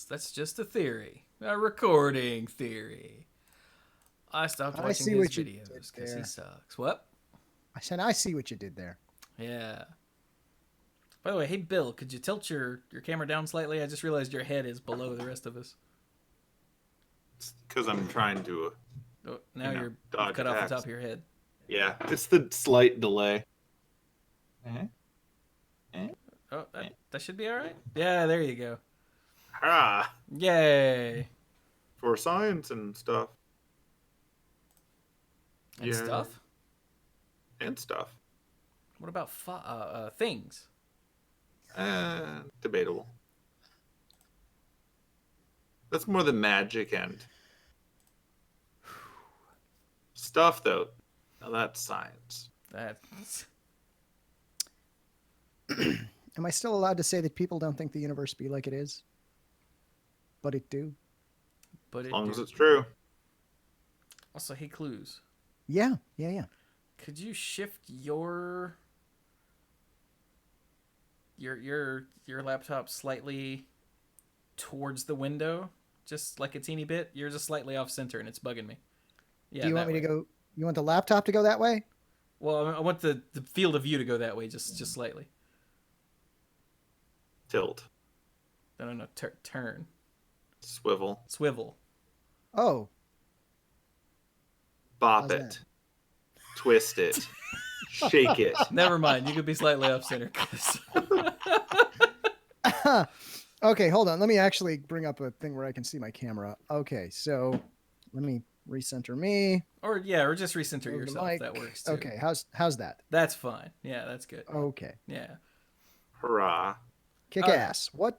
That's just a theory. A recording theory. I stopped watching his videos because he sucks. What? I said, I see what you did there. Yeah. By the way, hey Bill, could you tilt your camera down slightly? I just realized your head is below the rest of us. It's because I'm trying to... Oh, now you're cut off the top of your head. Yeah, it's the slight delay. Oh, that should be all right. Yeah, there you go. Ah! Yay! For science and stuff. And stuff? And stuff. What about things? Debatable. That's more the magic end. Stuff, though. Now that's science. That's... Am I still allowed to say that people don't think the universe be like it is? But it do. But as long as it's true. Also, hey, Clues. Yeah. Could you shift your laptop slightly towards the window, just like a teeny bit? You're just slightly off center, and it's bugging me. Yeah. Do you want me to go? You want the laptop to go that way? Well, I want the field of view to go that way, just slightly. Tilt. No. Turn. Swivel. Oh. Bop it. That? Twist it. Shake it. Never mind. You could be slightly off center. Okay, hold on. Let me actually bring up a thing where I can see my camera. Okay, so let me recenter me. Or just recenter yourself. That works too. Okay, how's that? That's fine. Yeah, that's good. Okay. Yeah. Hurrah. Kick ass. What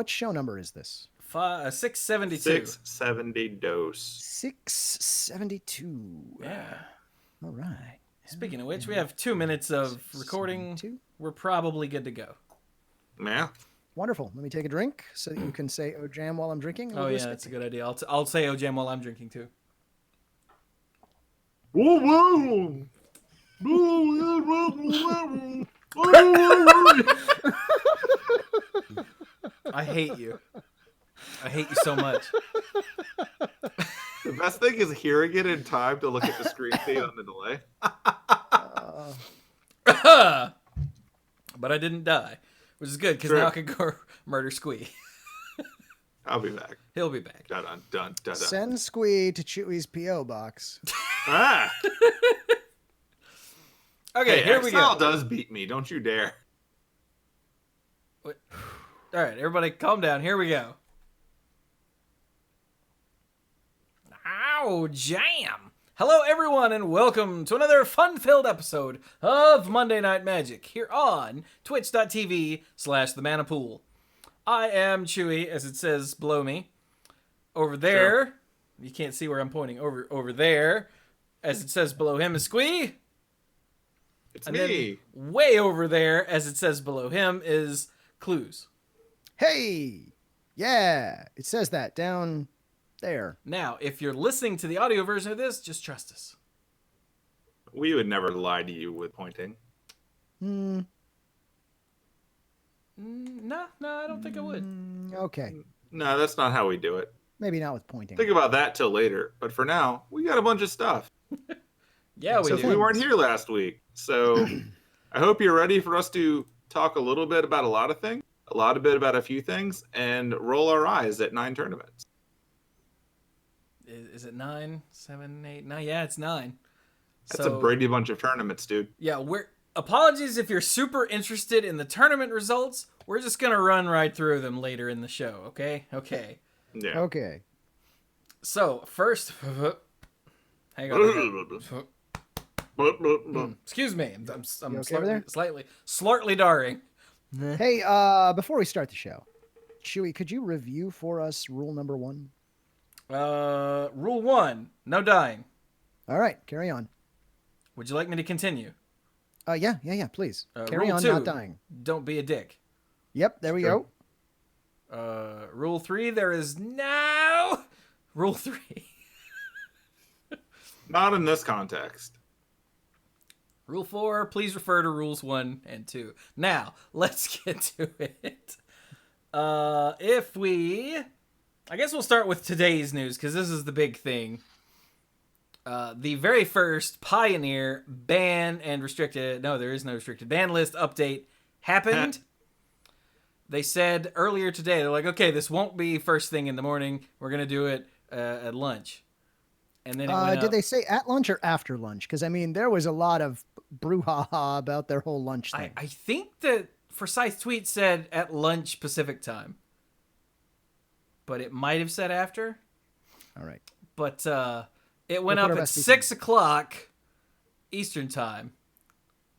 show number is this? 672. 670 dose. 672. Yeah. All right. Speaking of which, we have 2 minutes of recording. We're probably good to go. Yeah. Wonderful. Let me take a drink so that you can say "Oh jam" while I'm drinking. Oh yeah, that's a good idea. I'll say "Oh jam" while I'm drinking too. Whoa! I hate you. I hate you so much. The best thing is hearing it in time to look at the screen feed on the delay. But I didn't die, which is good because now I can go murder Squee. I'll be back. He'll be back. Dun. Send Squee to Chewy's P.O. box. Ah! Okay, here we go. Exile does beat me. Don't you dare. What? All right, everybody calm down. Here we go. Ow, jam! Hello, everyone, and welcome to another fun-filled episode of Monday Night Magic here on twitch.tv/themanapool. I am Chewy, as it says below me. Over there, sure. You can't see where I'm pointing. Over there, as it says below him, is Squee. It's me. Then way over there, as it says below him, is Clues. Hey! Yeah, it says that down there. Now, if you're listening to the audio version of this, just trust us. We would never lie to you with pointing. No, I don't think I would. Okay. No, that's not how we do it. Maybe not with pointing. Think about that till later. But for now, we got a bunch of stuff. Yeah, we do. We weren't here last week. So I hope you're ready for us to talk a little bit about a lot of things, a bit about a few things, and roll our eyes at 9 tournaments. Is it 9, 7, 8, 9? Yeah, it's 9. That's a Brady bunch of tournaments, dude. Yeah, apologies if you're super interested in the tournament results. We're just going to run right through them later in the show, okay? Okay. Yeah. Okay. So, first... Hang on. Excuse me. I'm slightly darring. Hey, before we start the show, Chewy, could you review for us rule number 1? Rule 1, no dying. All right, carry on. Would you like me to continue? Yeah, please. Carry on, 2, not dying. Don't be a dick. Yep, there we go. Rule 3, there is no... Rule 3. Not in this context. Rule 4, please refer to rules 1 and 2. Now, let's get to it. I guess we'll start with today's news because this is the big thing. The very first Pioneer ban and restricted, no, there is no restricted ban list update happened. They said earlier today, they're like, okay, this won't be first thing in the morning. We're going to do it at lunch. And then it went Did up. they say at lunch or after lunch? Because, I mean, there was a lot of brouhaha about their whole lunch thing. I think that Forsyth tweet said at lunch Pacific time. But it might have said after. All right. But it went We'll put up our at best 6 o'clock Eastern time.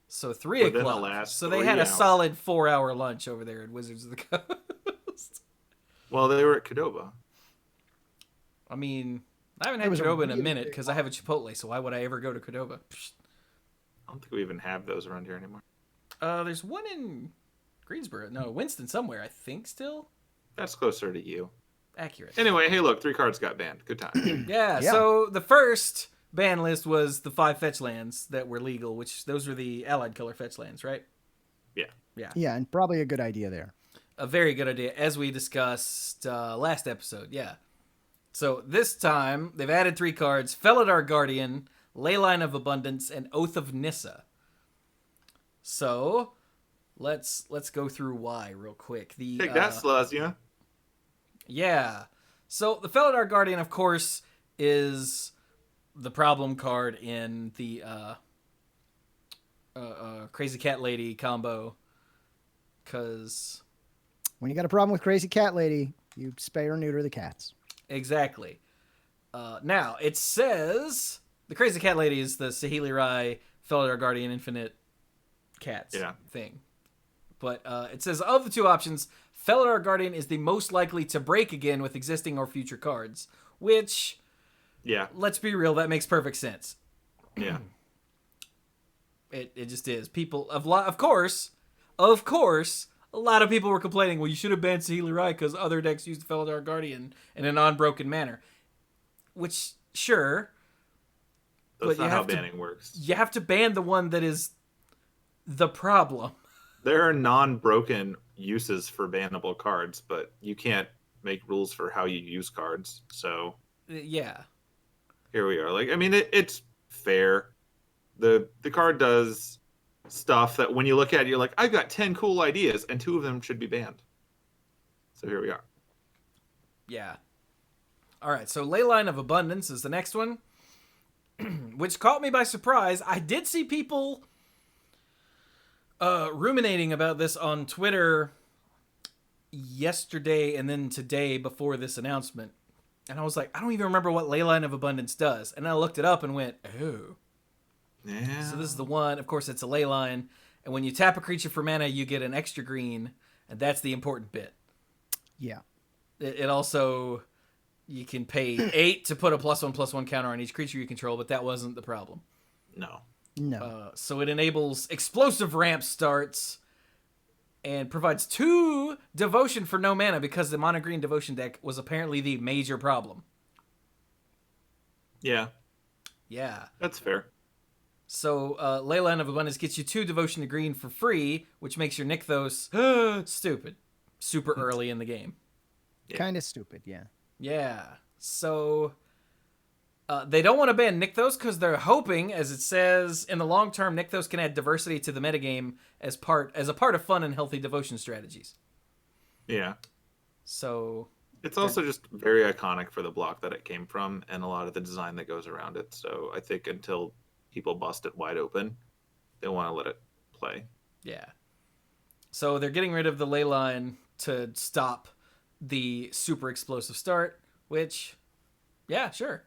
So 3 Within the o'clock. last So they 3 had a hours. solid 4-hour lunch over there at Wizards of the Coast. Well, they were at Qdoba. I mean, I haven't It had was a Qdoba in a really minute big because I have a Chipotle, so why would I ever go to Qdoba? I don't think we even have those around here anymore. There's one in Greensboro. No, Winston somewhere, I think still. That's closer to you. Accurate. Anyway, hey, look, 3 cards got banned. Good time. Yeah, Yeah. so the first ban list was the 5 fetch lands that were legal, which those were the allied color fetch lands, right? Yeah. Yeah. Yeah, and probably a good idea there. A very good idea, as we discussed last episode, yeah. So this time, they've added 3 cards, Felidar Guardian, Leyline of Abundance, and Oath of Nissa. So, let's go through why real quick. Take that, Slazia. Yeah. So the Felidar Guardian, of course, is the problem card in the Crazy Cat Lady combo. Because... When you got a problem with Crazy Cat Lady, you spay or neuter the cats. Exactly. Now, it says... The Crazy Cat Lady is the Saheeli Rai Felidar Guardian Infinite Cats thing. But it says, of the 2 options... Felidar Guardian is the most likely to break again with existing or future cards, which, Yeah. let's be real, that makes perfect sense. Yeah. It just is. People, of course, a lot of people were complaining, well, you should have banned Saheeli Rai because other decks used Felidar Guardian in a non-broken manner. Which, sure. That's but not how banning works. You have to ban the one that is the problem. There are non-broken uses for bannable cards, but you can't make rules for how you use cards. So Yeah. here we are. Like, I mean, it's fair. The card does stuff that when you look at it, you're like, I've got 10 cool ideas, and 2 of them should be banned. So here we are. Yeah. All right, so Leyline of Abundance is the next one, which caught me by surprise. I did see people ruminating about this on Twitter yesterday and then today before this announcement. And I was like, I don't even remember what Leyline of Abundance does. And I looked it up and went, oh. Yeah. So this is the one. Of course, it's a Leyline. And when you tap a creature for mana, you get an extra green. And that's the important bit. Yeah. It also... You can pay 8 to put a +1/+1 counter on each creature you control, but that wasn't the problem. No. So it enables explosive ramp starts and provides 2 devotion for no mana because the mono green devotion deck was apparently the major problem. Yeah. Yeah. That's fair. So Leyline of Abundance gets you 2 devotion to green for free, which makes your Nykthos stupid. Super early in the game. Yeah. Kind of stupid, yeah. Yeah. So they don't want to ban Nykthos because they're hoping, as it says, in the long term, Nykthos can add diversity to the metagame as a part of fun and healthy devotion strategies. Yeah. So It's also just very iconic for the block that it came from and a lot of the design that goes around it. So I think until people bust it wide open, they want to let it play. yeah. So they're getting rid of the Leyline to stop the super explosive start, which, yeah, sure.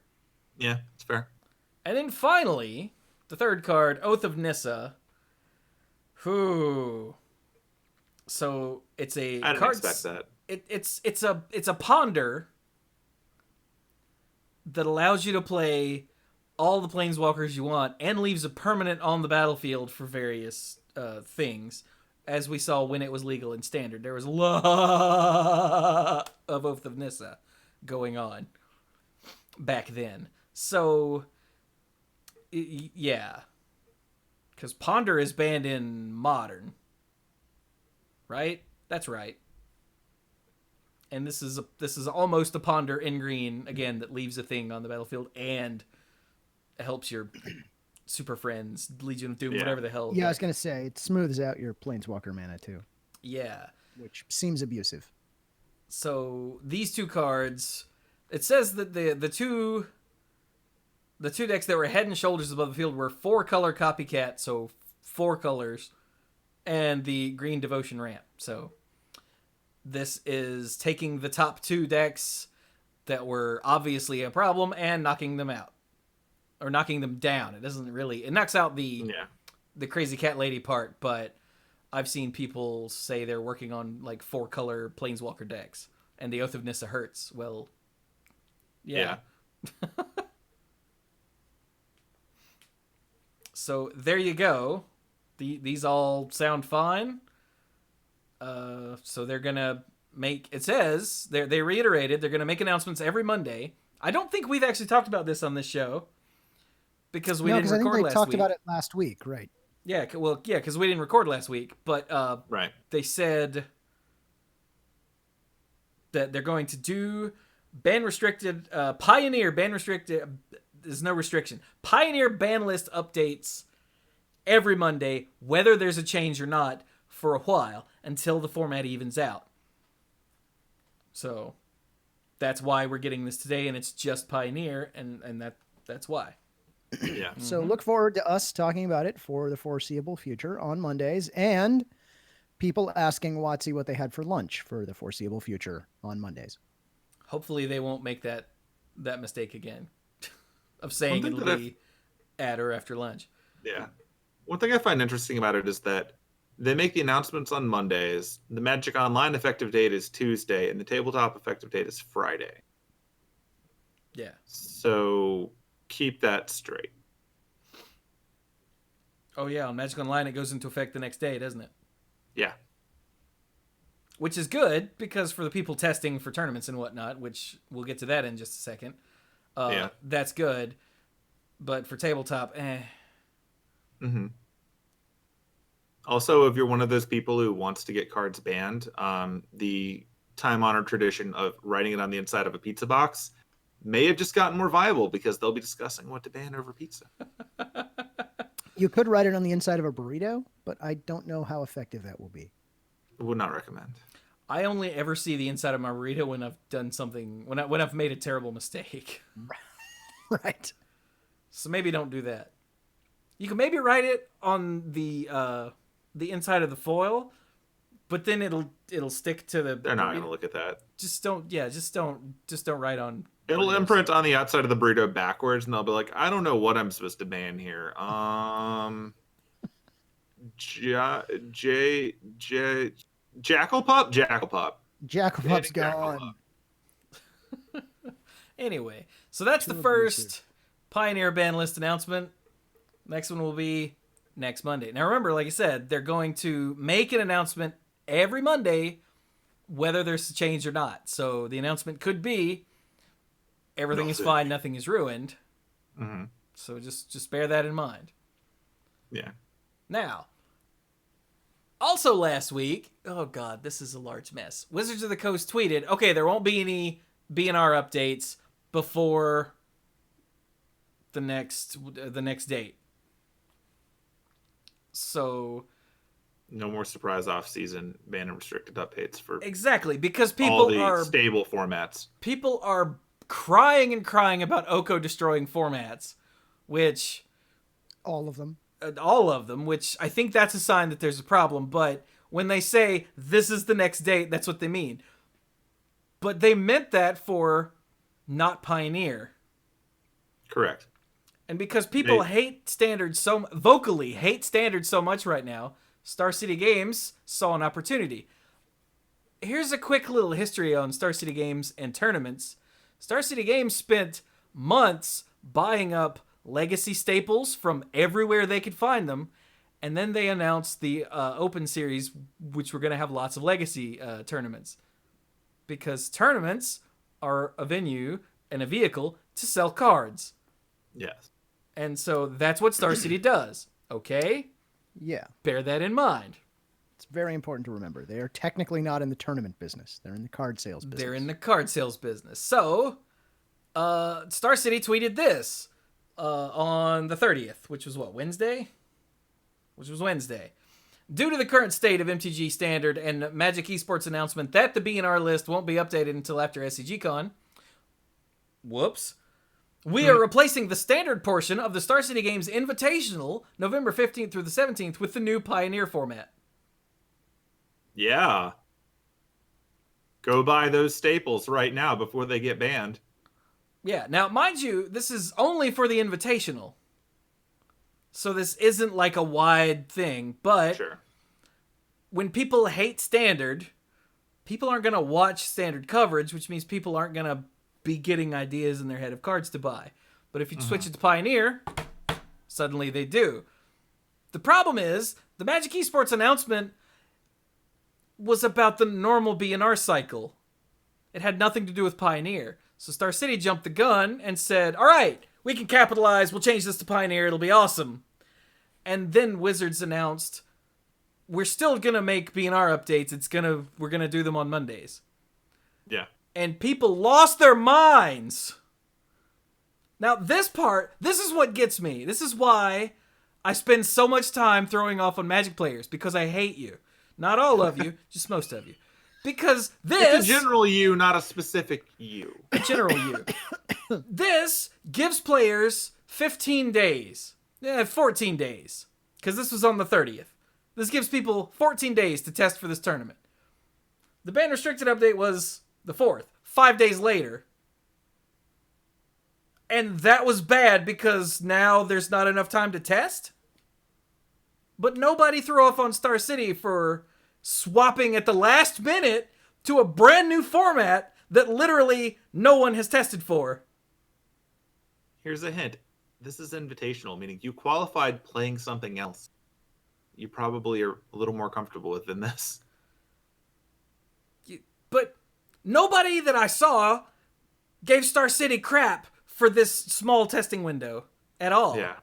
Yeah, it's fair. And then finally, the third card, Oath of Nissa. Whew. So it's a I didn't card. expect that. It's a ponder that allows you to play all the planeswalkers you want and leaves a permanent on the battlefield for various things. As we saw when it was legal in Standard, there was a lot of Oath of Nissa going on back then. So, yeah. Because Ponder is banned in Modern. Right? That's right. And this is almost a ponder in green again that leaves a thing on the battlefield and helps your super friends, Legion of Doom, Yeah. whatever the hell. Yeah, I was gonna say it smooths out your planeswalker mana too, Yeah. which seems abusive. So these two cards, it says that the two decks that were head and shoulders above the field were 4-color copycat, so 4 colors, and the green devotion ramp. So this is taking the top 2 decks that were obviously a problem and knocking them out. Or knocking them down. It knocks out the crazy cat lady part, but I've seen people say they're working on like 4-color planeswalker decks, and the Oath of Nissa hurts. Well, yeah. So there you go. These all sound fine. So they're gonna make. It says they reiterated they're gonna make announcements every Monday. I don't think we've actually talked about this on this show because we didn't record last week. I think they talked about it last week, right? Yeah, well, yeah, because we didn't record last week. But Right. they said that they're going to do ban restricted, Pioneer ban restricted. There's no restriction. Pioneer ban list updates every Monday, whether there's a change or not, for a while until the format evens out. So that's why we're getting this today, and it's just Pioneer, and that's why. Yeah. So look forward to us talking about it for the foreseeable future on Mondays, and people asking WotC what they had for lunch for the foreseeable future on Mondays. Hopefully they won't make that mistake again of saying One thing it'll be at or after lunch. Yeah. One thing I find interesting about it is that they make the announcements on Mondays. The Magic Online effective date is Tuesday, and the tabletop effective date is Friday. Yeah. So keep that straight. Oh yeah, on Magic Online it goes into effect the next day, doesn't it? Yeah. Which is good because for the people testing for tournaments and whatnot, which we'll get to that in just a second, that's good. But for tabletop, Mm-hmm. Also, if you're one of those people who wants to get cards banned, the time-honored tradition of writing it on the inside of a pizza box may have just gotten more viable because they'll be discussing what to ban over pizza. You could write it on the inside of a burrito, but I don't know how effective that will be. Would not recommend. I only ever see the inside of my burrito when I've done something, when I've made a terrible mistake. Right. So maybe don't do that. You can maybe write it on the inside of the foil, but then it'll stick to the. They're not going to look at that. Just don't write on. It'll imprint on the outside of the burrito backwards, and they'll be like, "I don't know what I'm supposed to ban here." Jackal Pup. Jackalpup's gone. Anyway, so that's the first Pioneer ban list announcement. Next one will be next Monday. Now remember, like I said, they're going to make an announcement every Monday, whether there's a change or not. So the announcement could be everything is fine, nothing is ruined. Mm-hmm. So just bear that in mind. Yeah. Now, also last week, oh god, this is a large mess. Wizards of the Coast tweeted, okay, there won't be any BNR updates before the next date. So no more surprise off-season ban and restricted updates for exactly because all the stable formats. People are crying and crying about Oko destroying formats, which all of them, which I think that's a sign that there's a problem. But when they say this is the next date, that's what they mean. But they meant that for not Pioneer. Correct. And because people hate standards vocally hate standards so much right now, Star City Games saw an opportunity. Here's a quick little history on Star City Games and tournaments. Star City Games spent months buying up legacy staples from everywhere they could find them, and then they announced the Open Series, which were going to have lots of legacy tournaments. Because tournaments are a venue and a vehicle to sell cards. Yes. And so that's what Star City does. Okay? Yeah. Bear that in mind. It's very important to remember. They are technically not in the tournament business. They're in the card sales business. They're in the card sales business. So, Star City tweeted this on the 30th, which was what, Wednesday? Which was Wednesday. Due to the current state of MTG Standard and Magic Esports announcement that the BNR list won't be updated until after SCGCon, whoops, we are replacing the standard portion of the Star City Games Invitational, November 15th through the 17th, with the new Pioneer format. Yeah. Go buy those staples right now before they get banned. Yeah, now, mind you, this is only for the Invitational. So this isn't like a wide thing, but Sure. when people hate Standard, people aren't going to watch Standard coverage, which means people aren't going to be getting ideas in their head of cards to buy. But if you switch it to Pioneer, suddenly they do. The problem is, the Magic Esports announcement was about the normal BNR cycle. It had nothing to do with Pioneer. So Star City jumped the gun and said, all right, we can capitalize, we'll change this to Pioneer, it'll be awesome. And then Wizards announced, we're still going to make BNR updates, we're going to do them on Mondays. Yeah. And people lost their minds. Now, this is what gets me. This is why I spend so much time throwing off on Magic players, because I hate you. Not all of you, just most of you. Because this... It's a general you, not a specific you. A general you. This gives players 15 days. 14 days. Because this was on the 30th. This gives people 14 days to test for this tournament. The ban restricted update was the 4th. 5 days later. And that was bad because now there's not enough time to test? But nobody threw off on Star City for swapping at the last minute to a brand new format that literally no one has tested for. Here's a hint. This is invitational, meaning you qualified playing something else. You probably are a little more comfortable with than this. But nobody that I saw gave Star City crap for this small testing window at all. Yeah.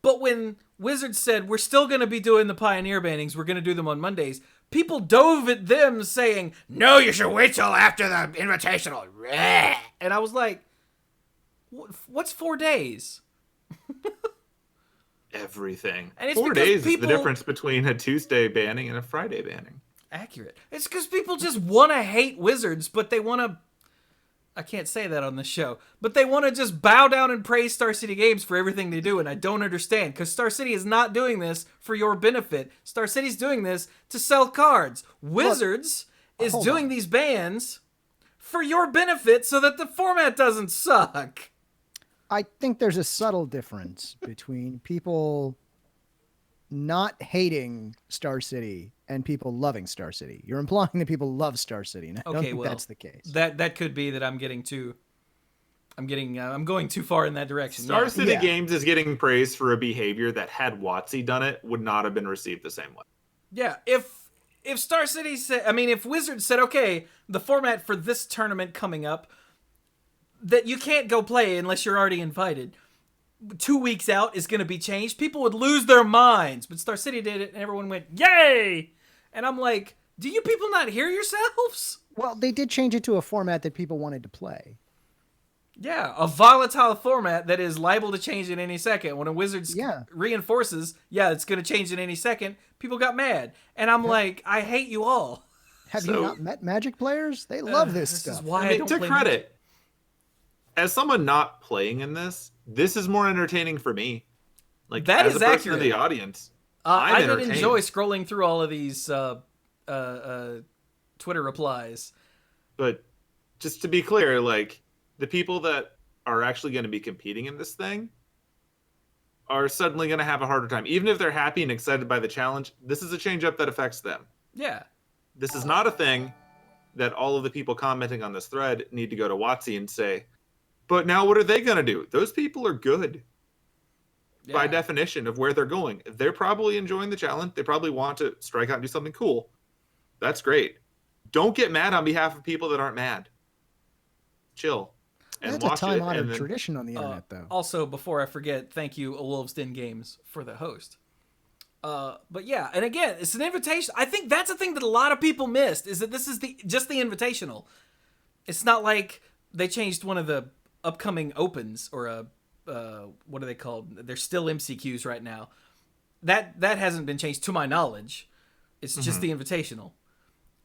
But when Wizards said, we're still going to be doing the Pioneer bannings, we're going to do them on Mondays, people dove at them saying, no, you should wait till after the Invitational. And I was like, what's 4 days? Everything. And it's 4 because days is people- the difference between a Tuesday banning and a Friday banning. Accurate. It's because people just want to hate Wizards, but they want to... I can't say that on the show, but they want to just bow down and praise Star City Games for everything they do, and I don't understand, because Star City is not doing this for your benefit. Star City's doing this to sell cards. Wizards is doing these bans for your benefit so that the format doesn't suck. I think there's a subtle difference between people not hating Star City and people loving Star City. You're implying that people love Star City, and I don't think that's the case. That could be that I'm going too far in that direction. Star City Games is getting praised for a behavior that, had WotC done it, would not have been received the same way. Yeah, if Star City said, if Wizards said, okay, the format for this tournament coming up, that you can't go play unless you're already invited, 2 weeks out is going to be changed, people would lose their minds. But Star City did it, and everyone went, yay! And I'm like, do you people not hear yourselves? Well, they did change it to a format that people wanted to play. Yeah, a volatile format that is liable to change in any second. When a Wizards reinforces, it's going to change in any second, people got mad. And I'm like, I hate you all. Have you not met Magic players? They love this stuff. Is why I don't to play credit, Magic. As someone not playing in this is more entertaining for me. Like, that as is a person accurate. in the audience, I did entertained. enjoy scrolling through all of these Twitter replies. But just to be clear, like, the people that are actually going to be competing in this thing are suddenly going to have a harder time. Even if they're happy and excited by the challenge, this is a change-up that affects them. Yeah. This is not a thing that all of the people commenting on this thread need to go to WotC and say, but now what are they going to do? Those people are good. By definition of where they're going. They're probably enjoying the challenge. They probably want to strike out and do something cool. That's great. Don't get mad on behalf of people that aren't mad. Chill. And That's watch a time-honored then... tradition on the internet, though. Also, before I forget, thank you, A Wolves Den Games, for the host. But yeah, and again, it's an invitation. I think that's a thing that a lot of people missed, is that this is just the invitational. It's not like they changed one of the upcoming opens or what are they called? They're still MCQs right now. That hasn't been changed to my knowledge. It's just the invitational,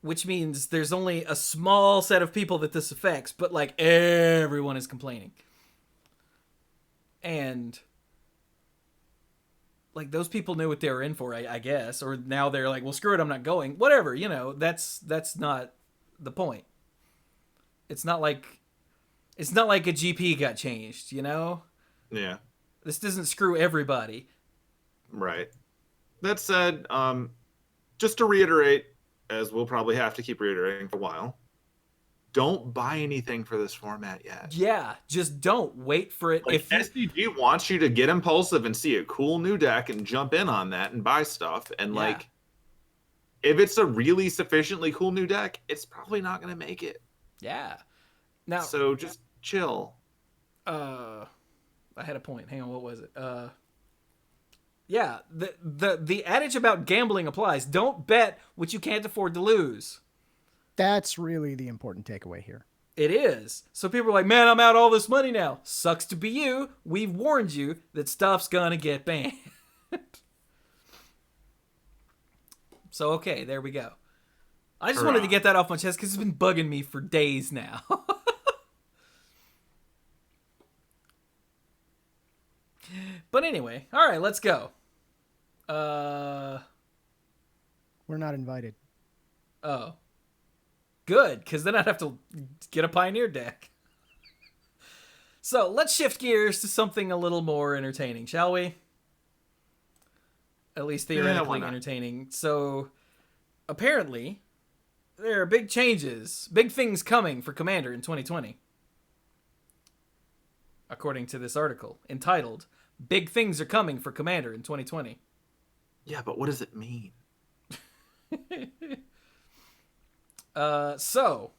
which means there's only a small set of people that this affects, but like everyone is complaining. And like those people knew what they were in for, I guess, or now they're like, well, screw it, I'm not going. Whatever, that's not the point. It's not like a GP got changed, Yeah. This doesn't screw everybody. Right. That said, just to reiterate, as we'll probably have to keep reiterating for a while, don't buy anything for this format yet. Yeah, just don't wait for it. Like, SDG wants you to get impulsive and see a cool new deck and jump in on that and buy stuff. And like, if it's a really sufficiently cool new deck, it's probably not going to make it. Yeah. Now, so just chill. I had a point. Hang on, what was it? Yeah, the adage about gambling applies. Don't bet what you can't afford to lose. That's really the important takeaway here. It is. So people are like, man, I'm out all this money now. Sucks to be you. We've warned you that stuff's gonna get banned. So, okay, there we go. I just wanted to get that off my chest because it's been bugging me for days now. But anyway, all right, let's go. We're not invited. Oh. Good, because then I'd have to get a Pioneer deck. So let's shift gears to something a little more entertaining, shall we? At least theoretically entertaining. So apparently, there are big changes, big things coming for Commander in 2020. According to this article, entitled, Big Things Are Coming for Commander in 2020. Yeah, but what does it mean? So,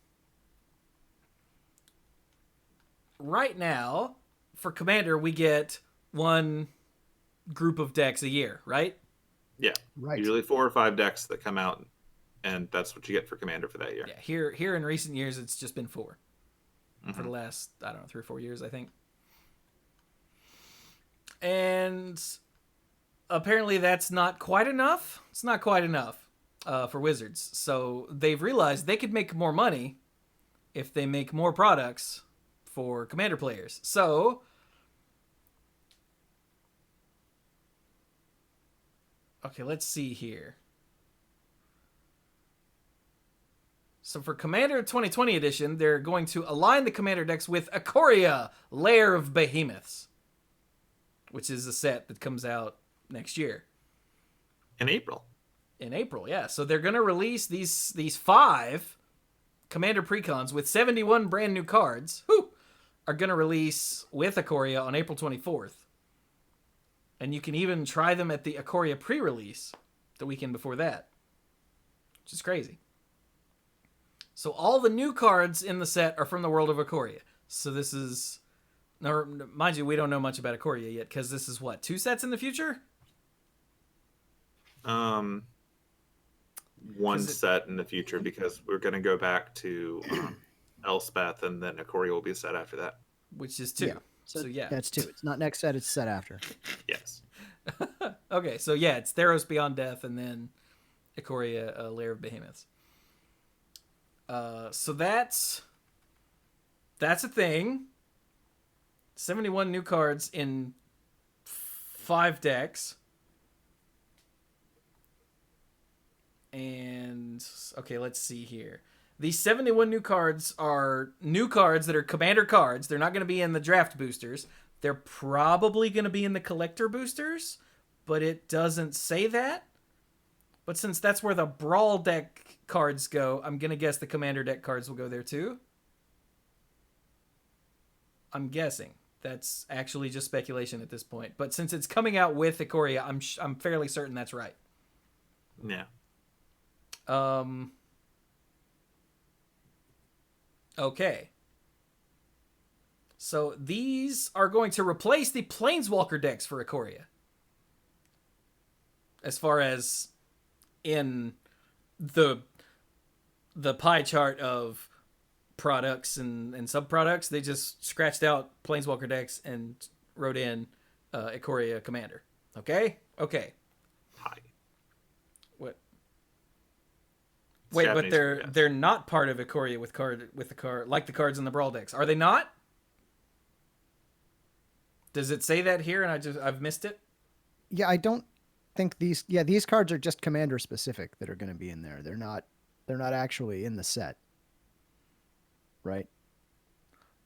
right now, for Commander, we get one group of decks a year, right? Yeah. Right. Usually 4 or 5 decks that come out, and that's what you get for Commander for that year. Yeah, here in recent years, it's just been 4. For the last, 3 or 4 years, I think. And apparently that's not quite enough. It's not quite enough for Wizards. So they've realized they could make more money if they make more products for Commander players. So, okay, let's see here. So for Commander 2020 edition, they're going to align the Commander decks with Ikoria, Lair of Behemoths, which is a set that comes out next year. In April. In April, yeah. So they're going to release these 5 Commander precons with 71 brand new cards. Are going to release with Ikoria on April 24th. And you can even try them at the Ikoria pre-release the weekend before that. Which is crazy. So all the new cards in the set are from the world of Ikoria. So this is... Now, mind you, we don't know much about Ikoria yet, because this is what, 2 sets in the future? One set in the future, because we're going to go back to Elspeth, and then Ikoria will be a set after that. Which is 2. Yeah. So yeah. That's 2. It's not next set, it's set after. Yes. Okay, so yeah, it's Theros Beyond Death, and then Ikoria, Lair of Behemoths. So that's a thing. 71 new cards in 5 decks. And, okay, let's see here. These 71 new cards are new cards that are Commander cards. They're not going to be in the draft boosters. They're probably going to be in the collector boosters, but it doesn't say that. But since that's where the Brawl deck cards go, I'm going to guess the Commander deck cards will go there too. I'm guessing. That's actually just speculation at this point. But since it's coming out with Ikoria, I'm fairly certain that's right. Yeah. Okay. So these are going to replace the Planeswalker decks for Ikoria. as far as in the pie chart of products and subproducts. They just scratched out Planeswalker decks and wrote in Ikoria Commander. Okay? Okay. Hi. What? It's Wait, Japanese, but they're not part of Ikoria with the card like the cards in the Brawl decks. Are they not? Does it say that here and I've missed it? Yeah, I don't think these cards are just commander specific that are going to be in there. They're not actually in the set. Right?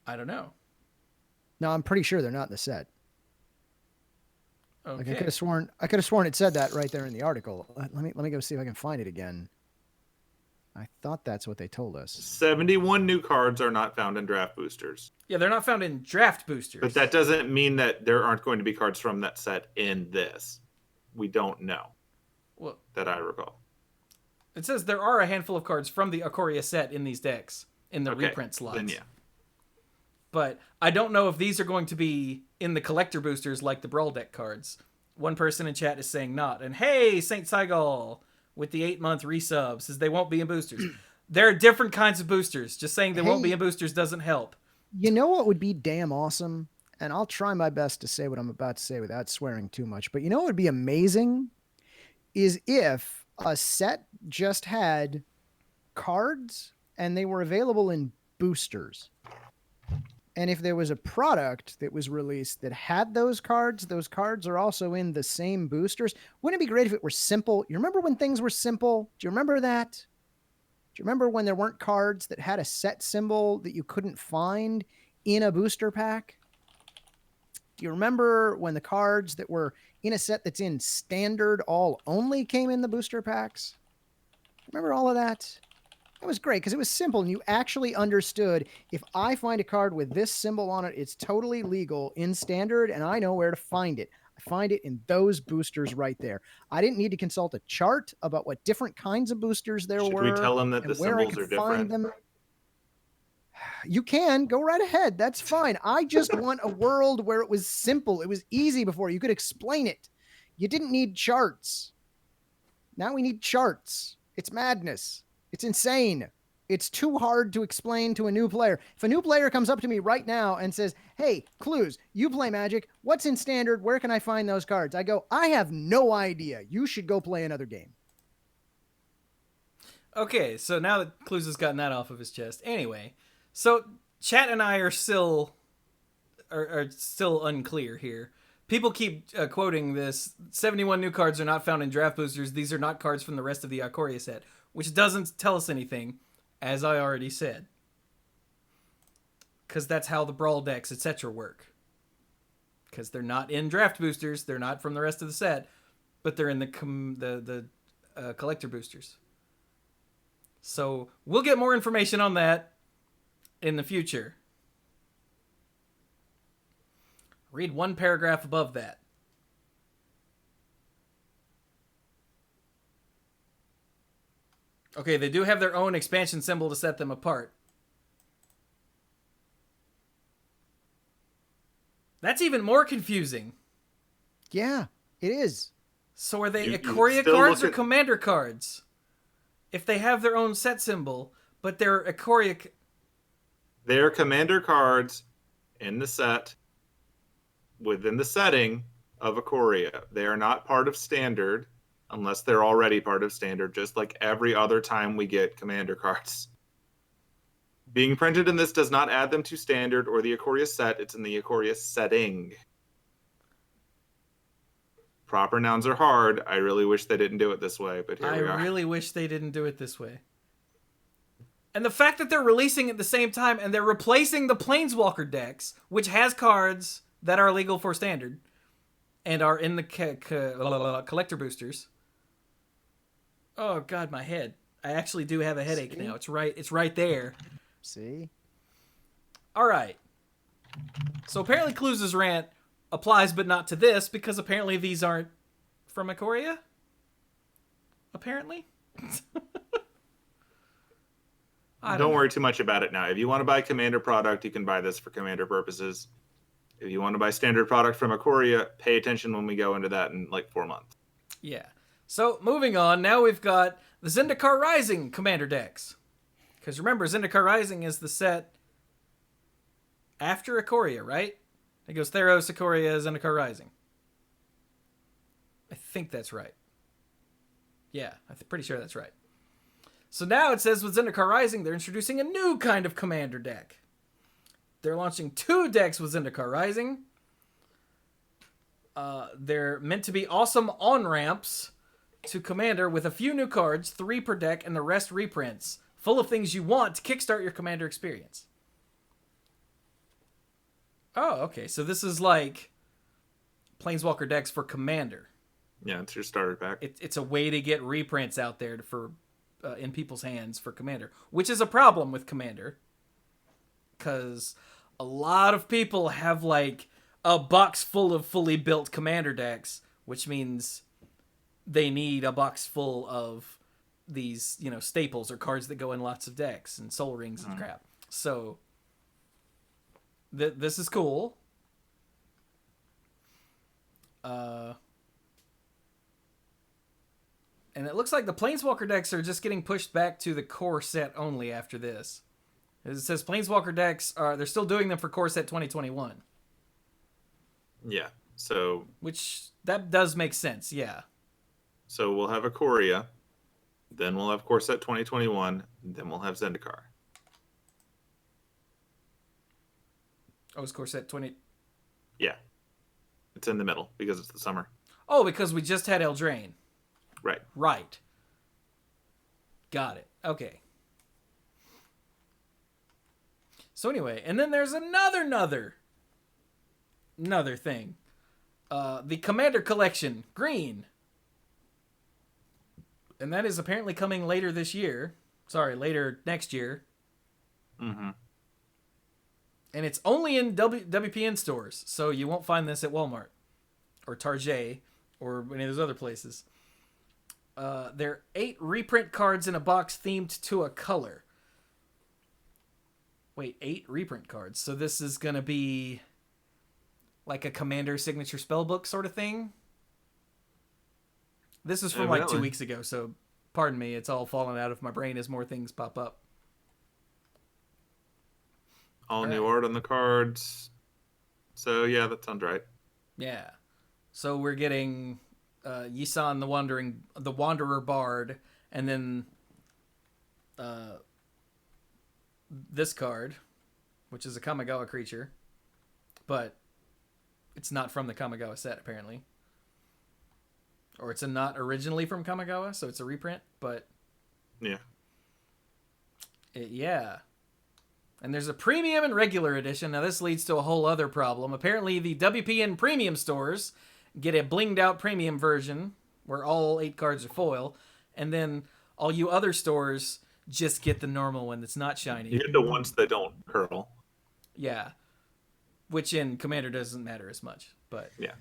I don't know. No, I'm pretty sure they're not in the set. Okay. Like I could have sworn it said that right there in the article. Let me go see if I can find it again. I thought that's what they told us. 71 new cards are not found in draft boosters. Yeah, they're not found in draft boosters. But that doesn't mean that there aren't going to be cards from that set in this. We don't know. Well, that I recall. It says there are a handful of cards from the Ikoria set in these decks in the reprint slots. Then yeah. But I don't know if these are going to be in the collector boosters like the Brawl deck cards. One person in chat is saying not. And hey, Saint Saigal with the 8-month resub says they won't be in boosters. There are different kinds of boosters. Just saying they won't be in boosters doesn't help. You know what would be damn awesome? And I'll try my best to say what I'm about to say without swearing too much. But you know what would be amazing? Is if a set just had cards and they were available in boosters. And if there was a product that was released that had those cards are also in the same boosters. Wouldn't it be great if it were simple? You remember when things were simple? Do you remember that? Do you remember when there weren't cards that had a set symbol that you couldn't find in a booster pack? Do you remember when the cards that were in a set that's in standard all only came in the booster packs? Remember all of that? That was great because it was simple and you actually understood if I find a card with this symbol on it, it's totally legal in standard and I know where to find it. I find it in those boosters right there. I didn't need to consult a chart about what different kinds of boosters there were. Should we tell them that the symbols are different? You can go right ahead. That's fine. I just want a world where it was simple. It was easy before. You could explain it. You didn't need charts. Now we need charts. It's madness. It's insane. It's too hard to explain to a new player. If a new player comes up to me right now and says, hey, Clues, you play Magic. What's in standard? Where can I find those cards? I go, I have no idea. You should go play another game. Okay, so now that Clues has gotten that off of his chest. Anyway, so chat and I are still unclear here. People keep quoting this. 71 new cards are not found in draft boosters. These are not cards from the rest of the Ikoria set, which doesn't tell us anything, as I already said. Because that's how the Brawl decks, etc. work. Because they're not in draft boosters. They're not from the rest of the set, but they're in the collector boosters. So we'll get more information on that in the future. Read one paragraph above that. Okay, they do have their own expansion symbol to set them apart. That's even more confusing. Yeah, it is. So are they Ikoria cards or Commander cards? If they have their own set symbol, but they're Ikoria... They're Commander cards in the set within the setting of Ikoria. They are not part of Standard unless they're already part of Standard, just like every other time we get Commander cards. Being printed in this does not add them to Standard or the Ikoria set. It's in the Ikoria setting. Proper nouns are hard. I really wish they didn't do it this way, but here we are. I really wish they didn't do it this way. And the fact that they're releasing at the same time and they're replacing the Planeswalker decks, which has cards that are legal for Standard and are in the collector boosters. Oh God, my head! I actually do have a headache now. It's right there. See? All right. So apparently Clues' rant applies, but not to this, because apparently these aren't from Ikoria. Apparently. Don't worry too much about it now. If you want to buy Commander product, you can buy this for Commander purposes. If you want to buy Standard product from Ikoria, pay attention when we go into that in like 4 months. Yeah. So, moving on, now we've got the Zendikar Rising commander decks. Because remember, Zendikar Rising is the set after Ikoria, right? It goes Theros, Ikoria, Zendikar Rising. I think that's right. Yeah, I'm pretty sure that's right. So now it says with Zendikar Rising, they're introducing a new kind of commander deck. They're launching 2 decks with Zendikar Rising. They're meant to be awesome on-ramps to Commander with a few new cards, 3 per deck, and the rest reprints, full of things you want to kickstart your Commander experience. Oh, okay. So this is like Planeswalker decks for Commander. Yeah, it's your starter pack. It's a way to get reprints out there for in people's hands for Commander, which is a problem with Commander, because a lot of people have like a box full of fully built Commander decks, which means they need a box full of these, staples or cards that go in lots of decks and soul rings and crap. So this is cool. And it looks like the Planeswalker decks are just getting pushed back to the core set only after this. It says Planeswalker decks they're still doing them for core set 2021. Yeah, so... Which, that does make sense, yeah. So we'll have Ikoria, then we'll have Core Set 2021, then we'll have Zendikar. Oh, it's core set 20... Yeah. It's in the middle, because it's the summer. Oh, because we just had Eldraine. Right. Right. Got it. Okay. So anyway, and then there's another thing. The Commander Collection, green. And that is apparently coming later this year. Sorry, later next year. Mm-hmm. And it's only in WPN stores, so you won't find this at Walmart or Target or any of those other places. There are 8 reprint cards in a box themed to a color. Wait, 8 reprint cards. So this is going to be like a Commander signature spellbook sort of thing? This is from like 2 weeks ago, so pardon me. It's all falling out of my brain as more things pop up. All new art on the cards. So yeah, that sounds right. Yeah. So we're getting Yisan the Wanderer Bard, and then this card, which is a Kamigawa creature, but it's not from the Kamigawa set apparently. Or it's not originally from Kamigawa, so it's a reprint, but yeah. Yeah. And there's a premium and regular edition. Now this leads to a whole other problem. Apparently the WPN premium stores get a blinged out premium version where all 8 cards are foil, and then all you other stores just get the normal one that's not shiny. You get the ones that don't curl. Yeah. Which in Commander doesn't matter as much, but yeah.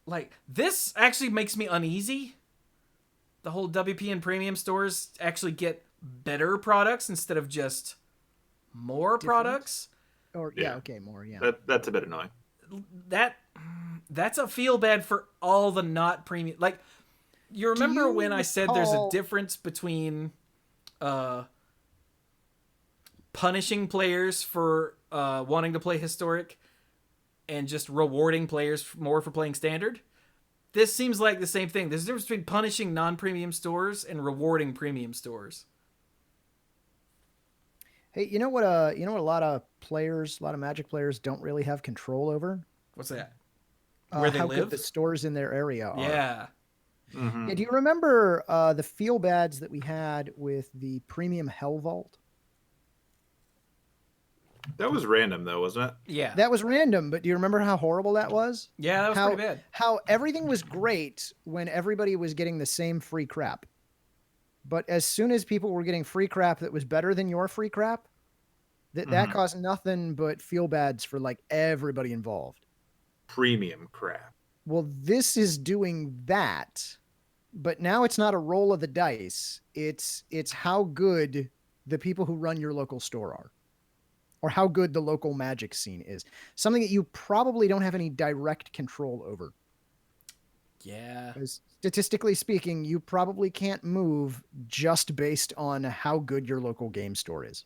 Like this actually makes me uneasy. The whole WPN premium stores actually get better products instead of just more products. Or more, yeah. That's a bit annoying. That's a feel bad for all the not premium. Like, you remember when I said there's a difference between punishing players for wanting to play historic and just rewarding players more for playing standard? This seems like the same thing. There's a difference between punishing non-premium stores and rewarding premium stores. Hey, you know what a lot of Magic players don't really have control over? What's that? Where they how live? Good the stores in their area are. Yeah. Mm-hmm. Yeah, do you remember the feel bads that we had with the premium Hell Vault? That was random, though, wasn't it? Yeah. That was random, but do you remember how horrible that was? Yeah, that was pretty bad. How everything was great when everybody was getting the same free crap. But as soon as people were getting free crap that was better than your free crap, that caused nothing but feel bads for like everybody involved. Premium crap. Well, this is doing that, but now it's not a roll of the dice. It's how good the people who run your local store are, or how good the local Magic scene is. Something that you probably don't have any direct control over. Yeah. Because statistically speaking, you probably can't move just based on how good your local game store is.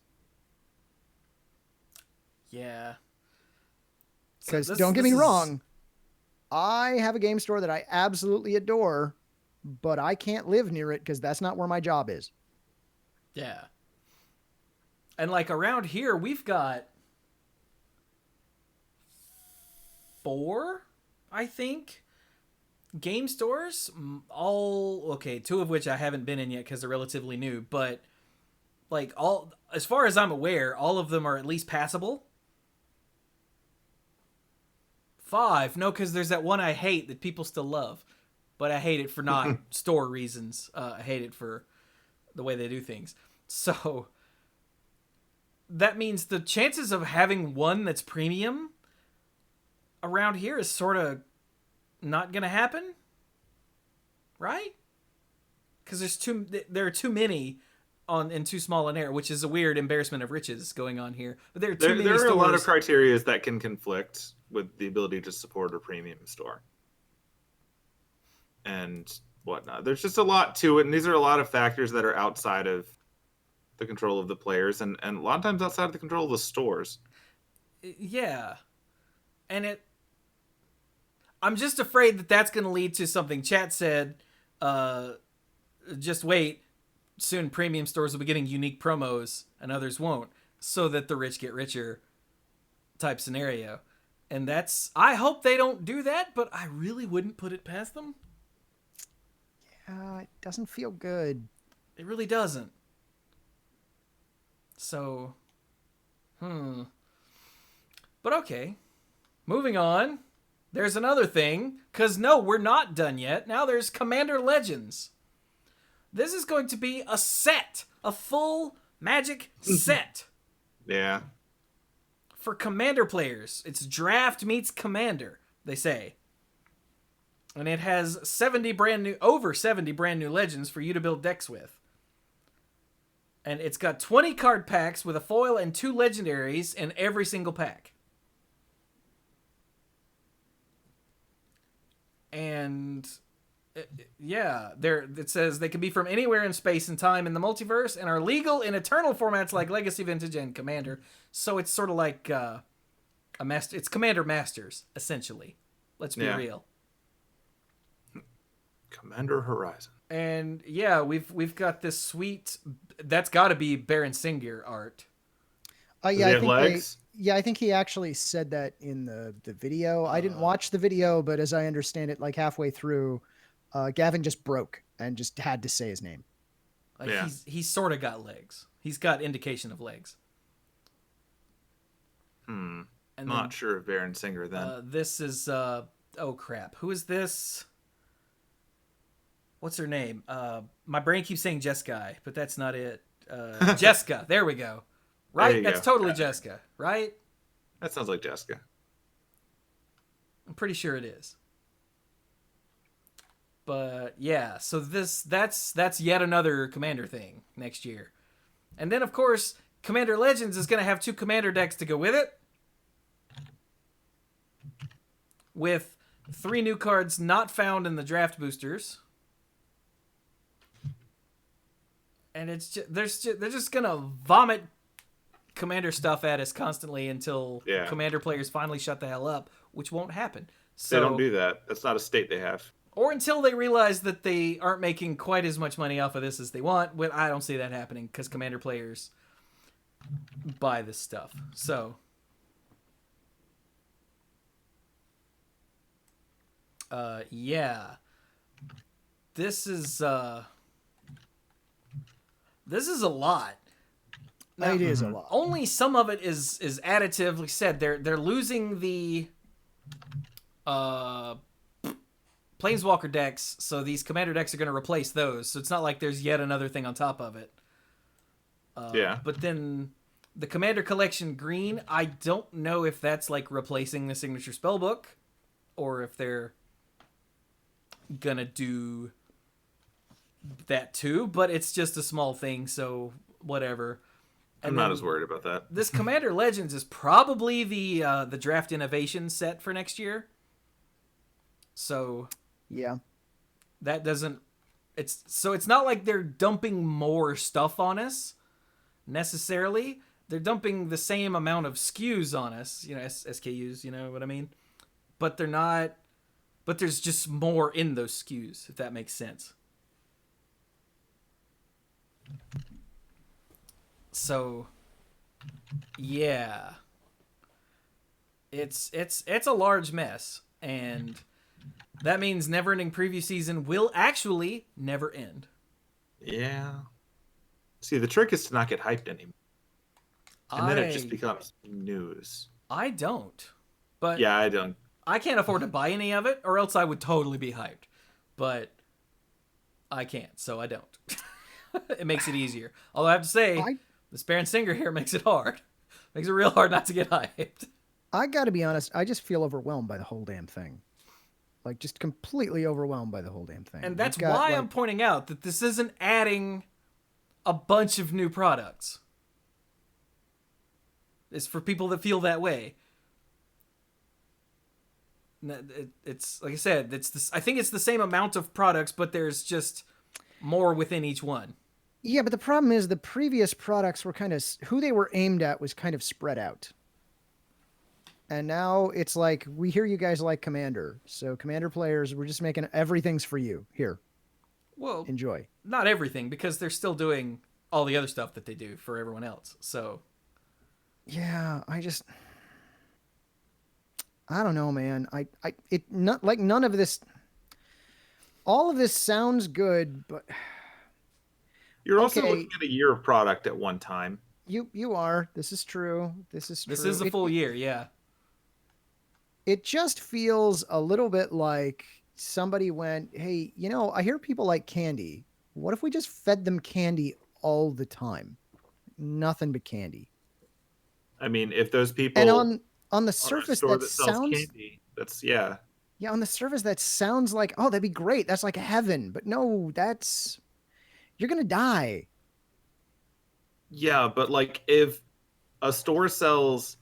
Yeah. So Because don't get this me is wrong, I have a game store that I absolutely adore, but I can't live near it because that's not where my job is. yeah. And like around here, we've got 4, I think, game stores. All okay, 2 of which I haven't been in yet because they're relatively new. But like all, as far as I'm aware, all of them are at least passable. 5, no, because there's that one I hate that people still love, but I hate it for not store reasons. I hate it for the way they do things. So that means the chances of having one that's premium around here is sort of not gonna happen, right? Because there are too many in too small an area, which is a weird embarrassment of riches going on here. But there are too many There are stores. a lot of criteria that can conflict with the ability to support a premium store and whatnot. There's just a lot to it, and these are a lot of factors that are outside of the control of the players, and a lot of times outside of the control of the stores. Yeah, and I'm just afraid that that's going to lead to something Chat said. Just wait. Soon premium stores will be getting unique promos and others won't, so that the rich get richer type scenario. And I hope they don't do that, but I really wouldn't put it past them. It doesn't feel good. It really doesn't. So, But okay. Moving on. There's another thing, because no, we're not done yet. Now there's Commander Legends. This is going to be a set, a full Magic set. Yeah. For Commander players. It's draft meets Commander, they say. And it has over 70 brand new legends for you to build decks with. And it's got 20 card packs with a foil and 2 legendaries in every single pack. And yeah, it says they can be from anywhere in space and time in the multiverse and are legal in eternal formats like Legacy, Vintage, and Commander. So it's sort of like it's Commander Masters, essentially. Let's be real. Commander Horizon. And yeah, we've got this sweet. That's got to be Baron Singir art. I think he actually said that in the video. I didn't watch the video, but as I understand it, like halfway through, Gavin just broke and just had to say his name. He's sort of got legs. He's got indication of legs. And not sure of Baron Singer then. This is oh crap. Who is this? What's her name? My brain keeps saying Jessica, but that's not it. Jessica. There we go. Right? That's totally Jessica, right? That sounds like Jessica. I'm pretty sure it is. But yeah, so that's yet another Commander thing next year. And then of course, Commander Legends is going to have 2 Commander decks to go with it. With 3 new cards not found in the draft boosters. And they're just going to vomit Commander stuff at us constantly until Commander players finally shut the hell up, which won't happen. So, they don't do that. That's not a state they have. Or until they realize that they aren't making quite as much money off of this as they want. But I don't see that happening because Commander players buy this stuff. So, yeah, this is a lot. Now, it is a lot. Only some of it is additive. Like I said, they're losing the Planeswalker decks, so these Commander decks are going to replace those. So it's not like there's yet another thing on top of it. But then the Commander Collection Green, I don't know if that's like replacing the Signature Spellbook, or if they're gonna do that too. But it's just a small thing, so whatever. I'm not as worried about that. This Commander Legends is probably the Draft Innovation set for next year. So Yeah. That doesn't. It's not like they're dumping more stuff on us necessarily. They're dumping the same amount of SKUs on us, SKUs, you know what I mean? But they're not. But there's just more in those SKUs, if that makes sense. So, yeah, it's a large mess, and that means never-ending preview season will actually never end. Yeah. See, the trick is to not get hyped anymore, and then it just becomes news. I don't, but Yeah, I don't. I can't afford to buy any of it, or else I would totally be hyped. But I can't, so I don't. It makes it easier. Although I have to say, the Spare and Singer here makes it hard. Makes it real hard not to get hyped. I got to be honest. I just feel overwhelmed by the whole damn thing. Like, just completely overwhelmed by the whole damn thing. And that's why I'm pointing out that this isn't adding a bunch of new products. It's for people that feel that way. It's like I said, I think it's the same amount of products, but there's just more within each one. Yeah, but the problem is the previous products were kind of who they were aimed at was kind of spread out. And now it's like, we hear you guys like Commander. So Commander players, we're just making everything's for you. Here. Well, enjoy. Not everything, because they're still doing all the other stuff that they do for everyone else. So yeah, I don't know, man. None of this, all of this sounds good, but you're also looking at a year of product at one time. You are. This is true. This is a full year, yeah. It just feels a little bit like somebody went, hey, I hear people like candy. What if we just fed them candy all the time? Nothing but candy. I mean, if those people and on the surface that sounds candy, that's yeah. Yeah, on the surface that sounds like, oh, that'd be great. That's like heaven. But no, you're gonna die. Yeah, but like if a store sells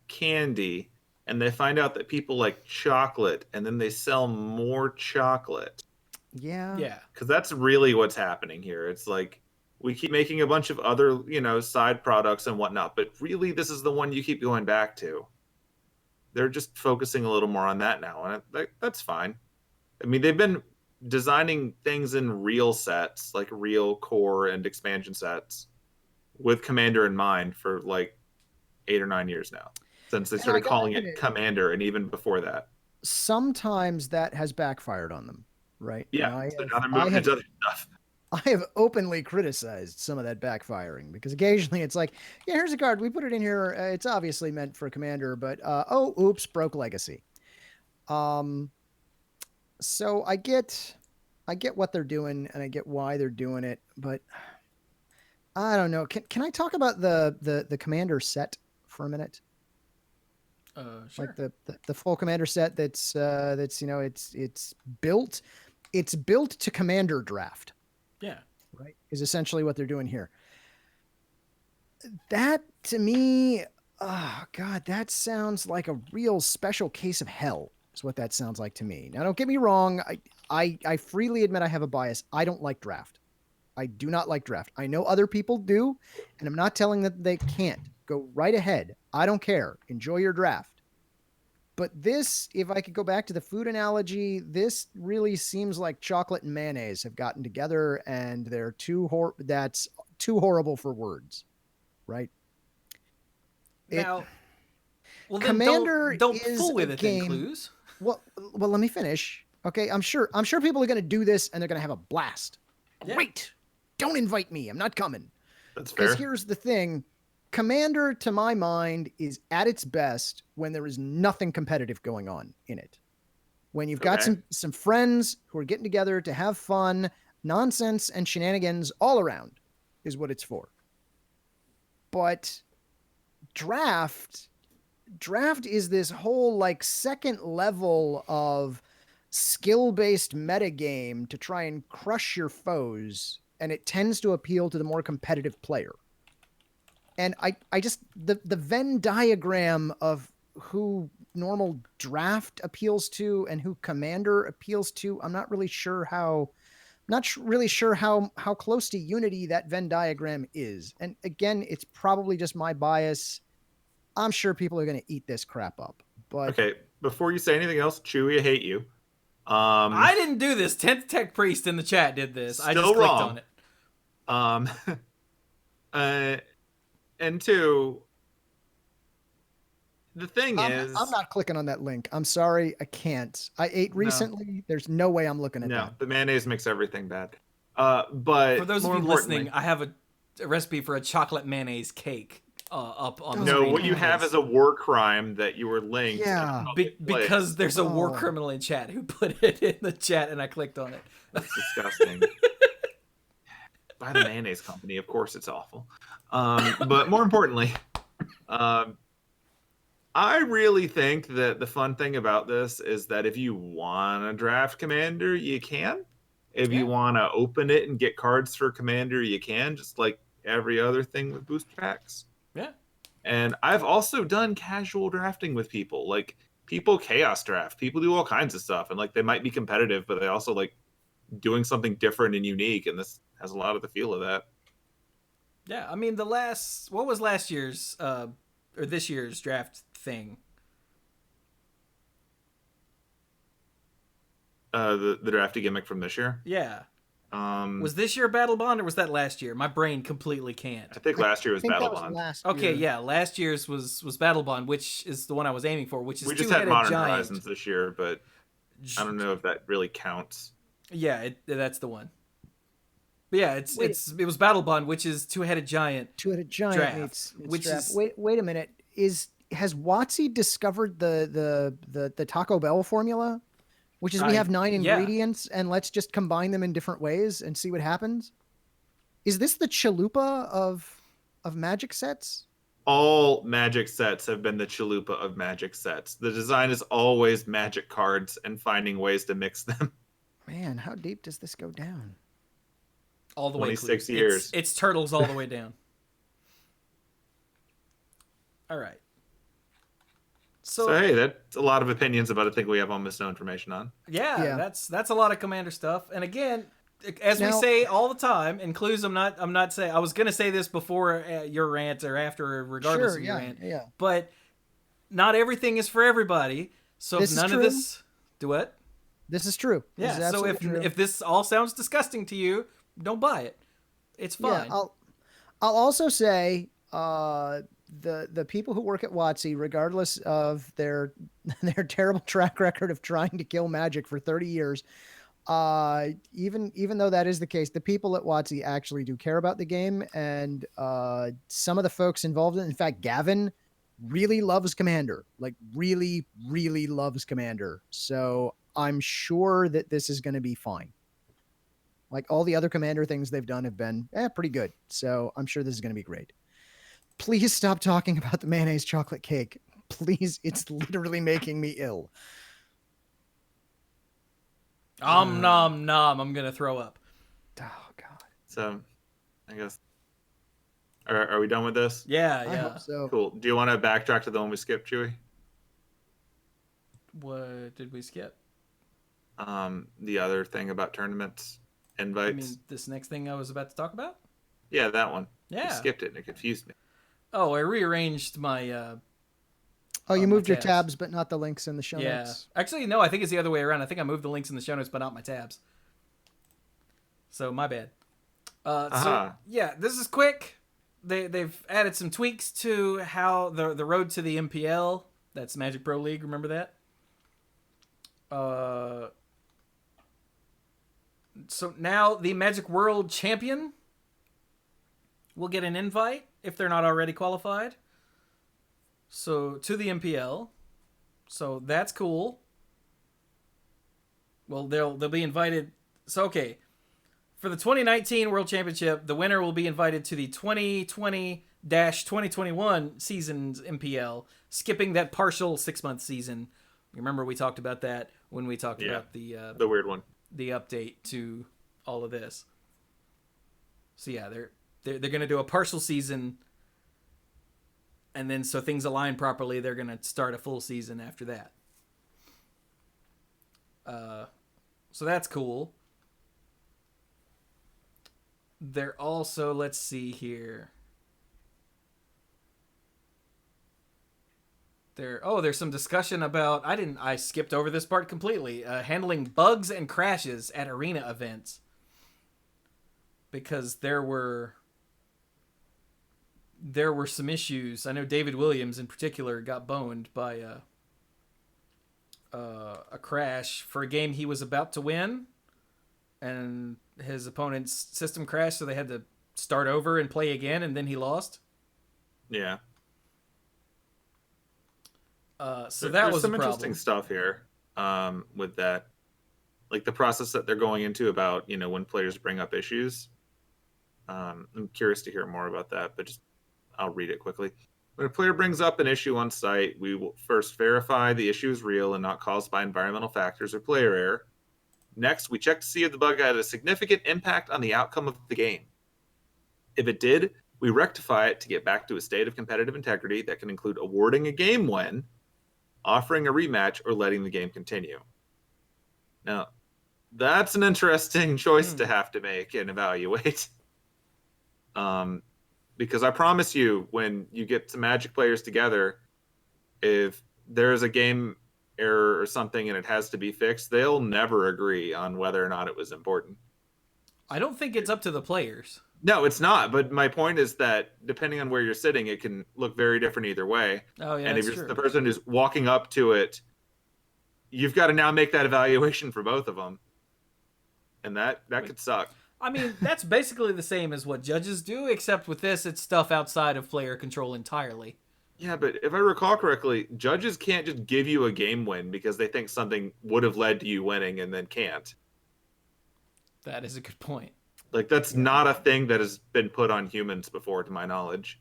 candy and they find out that people like chocolate and then they sell more chocolate. Yeah. Because that's really what's happening here. It's like we keep making a bunch of other, side products and whatnot, but really this is the one you keep going back to. They're just focusing a little more on that now, and that's fine. I mean, they've been designing things in real sets, like real core and expansion sets, with Commander in mind for like 8 or 9 years now, since they started calling it Commander, and even before that. Sometimes that has backfired on them, right? Yeah, so now they're moving into other stuff. I have openly criticized some of that backfiring, because occasionally it's like, yeah, here's a card. We put it in here. It's obviously meant for Commander, but oops, broke Legacy. So I get what they're doing, and I get why they're doing it, but I don't know. Can I talk about the Commander set for a minute? Sure. Like the full Commander set that's it's built to Commander draft. Yeah. Right. Is essentially what they're doing here. That to me, oh God, that sounds like a real special case of hell. Is what that sounds like to me. Now, don't get me wrong. I freely admit I have a bias. I don't like draft. I do not like draft. I know other people do, and I'm not telling them they can't. Go right ahead. I don't care. Enjoy your draft. But this, if I could go back to the food analogy, this really seems like chocolate and mayonnaise have gotten together, and they're that's too horrible for words, right? Now, well, then Commander don't is fool with a it, game. then, Clues. Well, let me finish. Okay, I'm sure people are going to do this, and they're going to have a blast. Yeah. Great. Don't invite me. I'm not coming. That's fair. Because here's the thing. Commander, to my mind, is at its best when there is nothing competitive going on in it. When you've got some friends who are getting together to have fun, nonsense and shenanigans all around is what it's for. But draft is this whole like second level of skill-based metagame to try and crush your foes, and it tends to appeal to the more competitive player. And I just the Venn diagram of who normal draft appeals to and who commander appeals to, I'm not really sure how close to unity that Venn diagram is. And again, it's probably just my bias. I'm sure people are going to eat this crap up. But Okay, before you say anything else, Chewy, I hate you. I didn't do this. 10th Tech Priest in the chat did this. I just Still clicked wrong. on it. And two, the thing I'm is, not clicking on that link. I'm sorry, I can't. I ate recently. There's no way I'm looking at that. the mayonnaise makes everything bad. But For those of more you importantly, listening, I have a recipe for a chocolate mayonnaise cake up on the no, screen. what you have is a war crime that you were linked. Yeah. Because there's a war criminal in chat who put it in the chat, and I clicked on it. That's disgusting. By the mayonnaise company, of course it's awful. But more importantly, I really think that the fun thing about this is that if you want to draft commander, you can. If you want to open it and get cards for commander, you can, just like every other thing with booster packs. Yeah. And I've also done casual drafting with people. Like, people chaos draft. People do all kinds of stuff. And, like, they might be competitive, but they also like doing something different and unique. And this has a lot of the feel of that. Yeah, I mean, what was last year's, or this year's draft thing? The drafty gimmick from this year. Yeah. Was this year Battle Bond or was that last year? My brain completely can't. I think last year was Battle Bond. Okay, yeah, last year's was Battle Bond, which is the one I was aiming for, which is we just had two-headed Modern giant. Horizons this year, but I don't know if that really counts. Yeah, that's the one. But yeah, it was Battle Bond, which is two-headed giant. Two-headed giant draft, meets which draft. is Wait a minute. Has WotC discovered the Taco Bell formula? Which is we have 9 ingredients and let's just combine them in different ways and see what happens. Is this the chalupa of Magic sets? All Magic sets have been the chalupa of Magic sets. The design is always Magic cards and finding ways to mix them. Man, how deep does this go down? All the way 26 years. It's turtles all the way down. All right. So hey, that's a lot of opinions about a thing we have almost no information on. Yeah. That's a lot of commander stuff. And again, as we say all the time, and Clues, I'm not saying, I was gonna say this before your rant or after, regardless of your rant. Yeah. But not everything is for everybody. So if none of this, do what? This is true. Yeah. So if this all sounds disgusting to you, don't buy it. It's fine. Yeah, I'll also say the people who work at WotC, regardless of their terrible track record of trying to kill Magic for 30 years, even though that is the case, the people at WotC actually do care about the game, and some of the folks involved in fact, Gavin really loves Commander, like really, really loves Commander. So I'm sure that this is going to be fine. Like all the other Commander things they've done have been pretty good. So I'm sure this is going to be great. Please stop talking about the mayonnaise chocolate cake. Please, it's literally making me ill. Nom nom. I'm gonna throw up. Oh God. So, I guess. Are we done with this? Yeah. I hope so. Cool. Do you want to backtrack to the one we skipped, Chewy? What did we skip? The other thing about tournaments, invites. I mean, this next thing I was about to talk about? Yeah, that one. Yeah. You skipped it and it confused me. Oh, I rearranged my. You moved your tabs, but not the links in the show notes. Actually, no, I think it's the other way around. I think I moved the links in the show notes, but not my tabs. So my bad. So yeah, this is quick. They've added some tweaks to how the road to the MPL. That's Magic Pro League. Remember that? So now the Magic World Champion will get an invite if they're not already qualified. So to the MPL. So that's cool. Well, they'll be invited. So okay. For the 2019 World Championship, the winner will be invited to the 2020-2021 season's MPL, skipping that partial 6-month season. Remember we talked about that when we talked about the weird one, the update to all of this. So yeah, they're going to do a partial season, And then so things align properly, they're going to start a full season after that. So that's cool. They're also, let's see here. There's some discussion about, I skipped over this part completely, handling bugs and crashes at arena events. Because there were some issues. I know David Williams in particular got boned by a crash for a game he was about to win, and his opponent's system crashed, so they had to start over and play again, and then he lost. Yeah. So that was some a problem. Interesting stuff here with that, like the process that they're going into about when players bring up issues. I'm curious to hear more about that, but I'll read it quickly. When a player brings up an issue on site, we will first verify the issue is real and not caused by environmental factors or player error. Next, we check to see if the bug had a significant impact on the outcome of the game. If it did, we rectify it to get back to a state of competitive integrity that can include awarding a game win, offering a rematch, or letting the game continue. Now, that's an interesting choice to have to make and evaluate. Because I promise you, when you get some Magic players together, if there's a game error or something and it has to be fixed, they'll never agree on whether or not it was important. I don't think it's up to the players. No, it's not. But my point is that depending on where you're sitting, it can look very different either way. Oh, yeah, and if that's you're true. the person who's walking up to it, you've got to now make that evaluation for both of them. And that could suck. I mean, that's basically the same as what judges do, except with this, it's stuff outside of player control entirely. Yeah, but if I recall correctly, judges can't just give you a game win because they think something would have led to you winning and then can't. That is a good point. Like, that's not a thing that has been put on humans before, to my knowledge.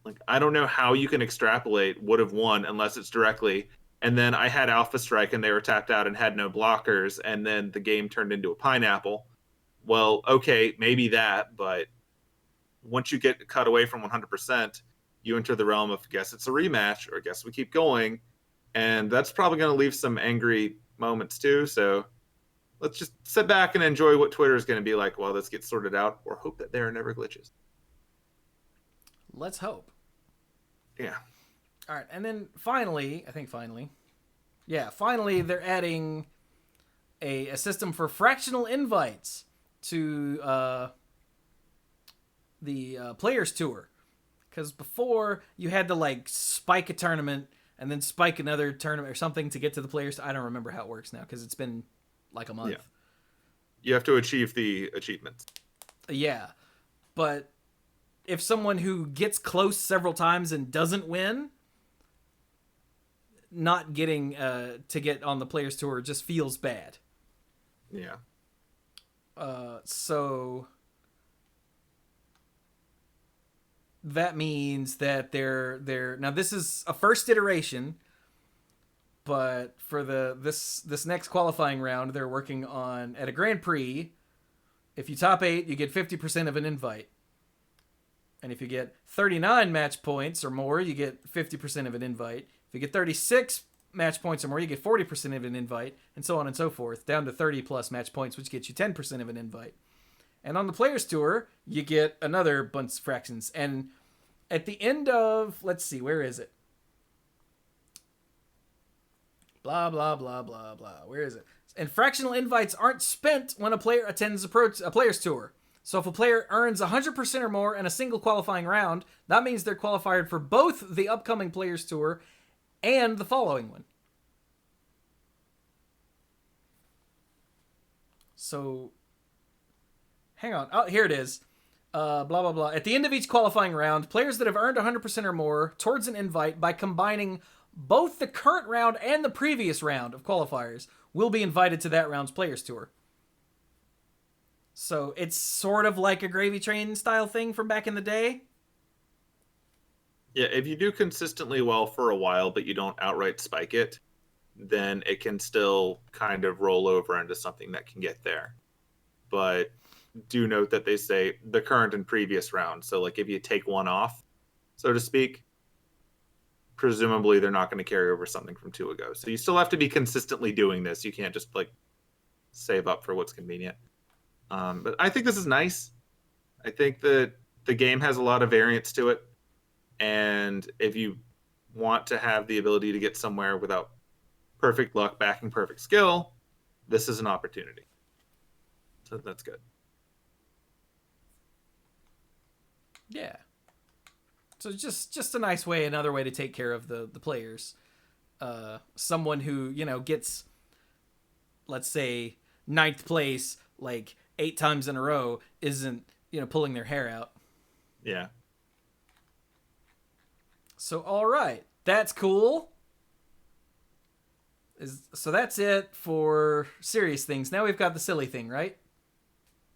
Like, I don't know how you can extrapolate would have won unless it's directly, and then I had Alpha Strike and they were tapped out and had no blockers, and then the game turned into a pineapple. Well, okay, maybe that, but once you get cut away from 100%, you enter the realm of guess it's a rematch or guess we keep going, and that's probably going to leave some angry moments too. So let's just sit back and enjoy what Twitter is going to be like while this gets sorted out, or hope that there are never glitches. Let's hope. Yeah. All right, and then finally, they're adding a system for fractional invites to the Players Tour. Because before, you had to, like, spike a tournament and then spike another tournament or something to get to the Players. I don't remember how it works now because it's been, like, a month. Yeah. You have to achieve the achievements. Yeah, but if someone who gets close several times and doesn't win, not getting to get on the Players Tour just feels bad. Yeah. So that means that they're now this is a first iteration, but for this next qualifying round, they're working on at a Grand Prix. If you top 8, you get 50% of an invite. And if you get 39 match points or more, you get 50% of an invite. If you get 36 match points or more, you get 40% of an invite, and so on and so forth, down to 30 plus match points, which gets you 10% of an invite. And on the Players Tour, you get another bunch of fractions. And at the end of, let's see, where is it? Blah, blah, blah, blah, blah. Where is it? And fractional invites aren't spent when a player attends a Players Tour. So if a player earns 100% or more in a single qualifying round, that means they're qualified for both the upcoming Players Tour and the following one. So, hang on. Oh, here it is. Blah, blah, blah. At the end of each qualifying round, players that have earned 100% or more towards an invite by combining both the current round and the previous round of qualifiers will be invited to that round's Players Tour. So it's sort of like a gravy train style thing from back in the day. Yeah, if you do consistently well for a while, but you don't outright spike it, then it can still kind of roll over into something that can get there. But do note that they say the current and previous round. So like if you take one off, so to speak, presumably they're not going to carry over something from 2 ago. So you still have to be consistently doing this. You can't just like save up for what's convenient. But I think this is nice. I think that the game has a lot of variance to it. And if you want to have the ability to get somewhere without perfect luck backing perfect skill, this is an opportunity. So that's good. Yeah. So just a nice way, another way to take care of the players. Someone who, gets, let's say, 9th place like 8 times in a row isn't, pulling their hair out. Yeah. So, all right. That's cool. So that's it for serious things. Now we've got the silly thing, right?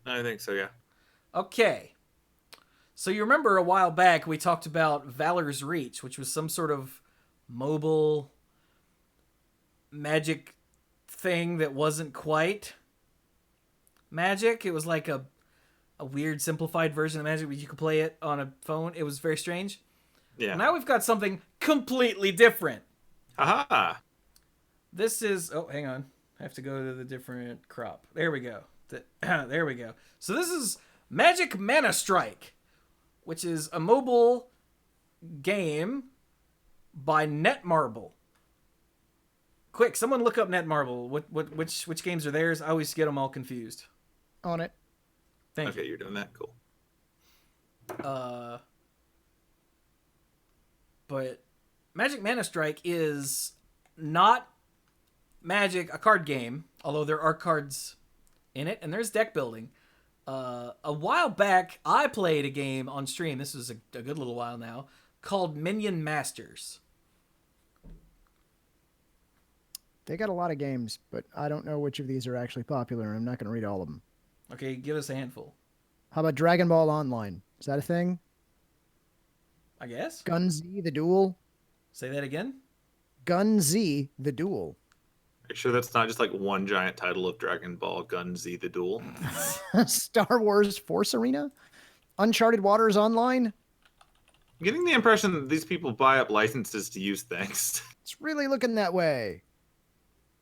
I think so, yeah. Okay. So you remember a while back we talked about Valor's Reach, which was some sort of mobile magic thing that wasn't quite magic. It was like a weird simplified version of magic, but you could play it on a phone. It was very strange. Yeah. Now we've got something completely different. Aha! This is... Oh, hang on. I have to go to the different crop. There we go. There we go. So this is Magic Mana Strike, which is a mobile game by Netmarble. Quick, someone look up Netmarble. Which games are theirs? I always get them all confused. On it. Thank Okay, you're doing that. Cool. But Magic Mana Strike is not Magic, a card game, although there are cards in it, and there's deck building. A while back, I played a game on stream, this was a good little while now, called Minion Masters. They got a lot of games, but I don't know which of these are actually popular, and I'm not going to read all of them. Okay, give us a handful. How about Dragon Ball Online? Is that a thing? I guess. Gun Z, the Duel? Say that again? Gun Z, the Duel. Are you sure that's not just like one giant title of Dragon Ball Gun Z the Duel? Star Wars Force Arena? Uncharted Waters Online? I'm getting the impression that these people buy up licenses to use things. It's really looking that way.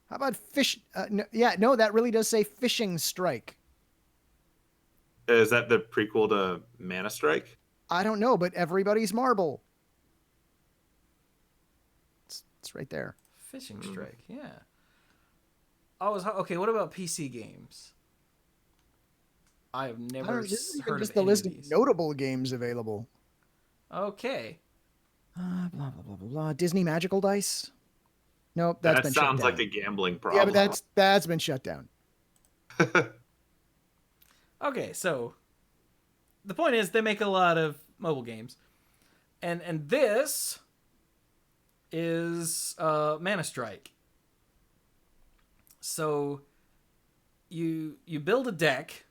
How about Fish... no, that really does say Fishing Strike. Is that the prequel to Mana Strike? I don't know, but Everybody's Marble. It's right there. Fishing Strike, yeah. Okay, what about PC games? I have never heard just of the any list of of these. notable games available. Okay. Blah, blah, blah, blah, blah. Disney Magical Dice? Nope, that's been shut down. That sounds like a gambling problem. Yeah, but that's been shut down. Okay, so the point is they make a lot of mobile games. And this is Mana Strike. So you build a deck.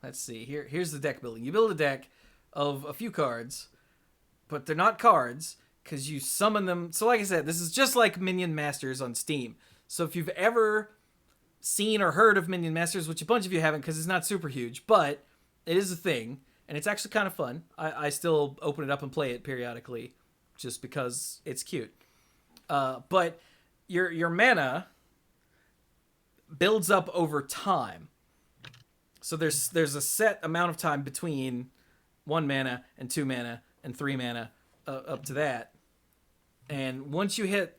Let's see. Here's the deck building. You build a deck of a few cards, but they're not cards because you summon them. So like I said, this is just like Minion Masters on Steam. So if you've ever seen or heard of Minion Masters, which a bunch of you haven't because it's not super huge, but it is a thing, and it's actually kind of fun. I still open it up and play it periodically just because it's cute. But your mana builds up over time. So there's a set amount of time between 1 mana and 2 mana and 3 mana up to that. And once you hit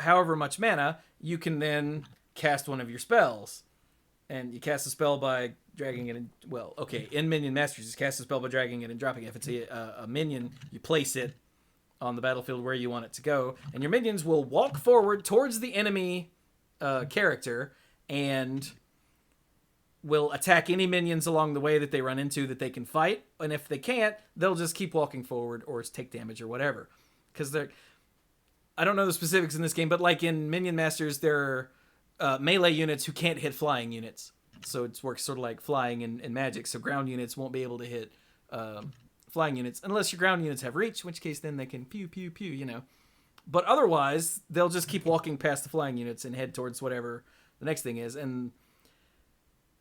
however much mana, you can then cast one of your spells. And you cast a spell by dragging it in. Well, okay, in Minion Masters, you cast a spell by dragging it and dropping it. If it's a minion, you place it on the battlefield where you want it to go. And your minions will walk forward towards the enemy character and will attack any minions along the way that they run into that they can fight. And if they can't, they'll just keep walking forward or take damage or whatever. Because they're... I don't know the specifics in this game, but like in Minion Masters, there are melee units who can't hit flying units. So it works sort of like flying in Magic. So ground units won't be able to hit flying units unless your ground units have reach, in which case then they can pew, pew, pew, you know. But otherwise, they'll just keep walking past the flying units and head towards whatever the next thing is. And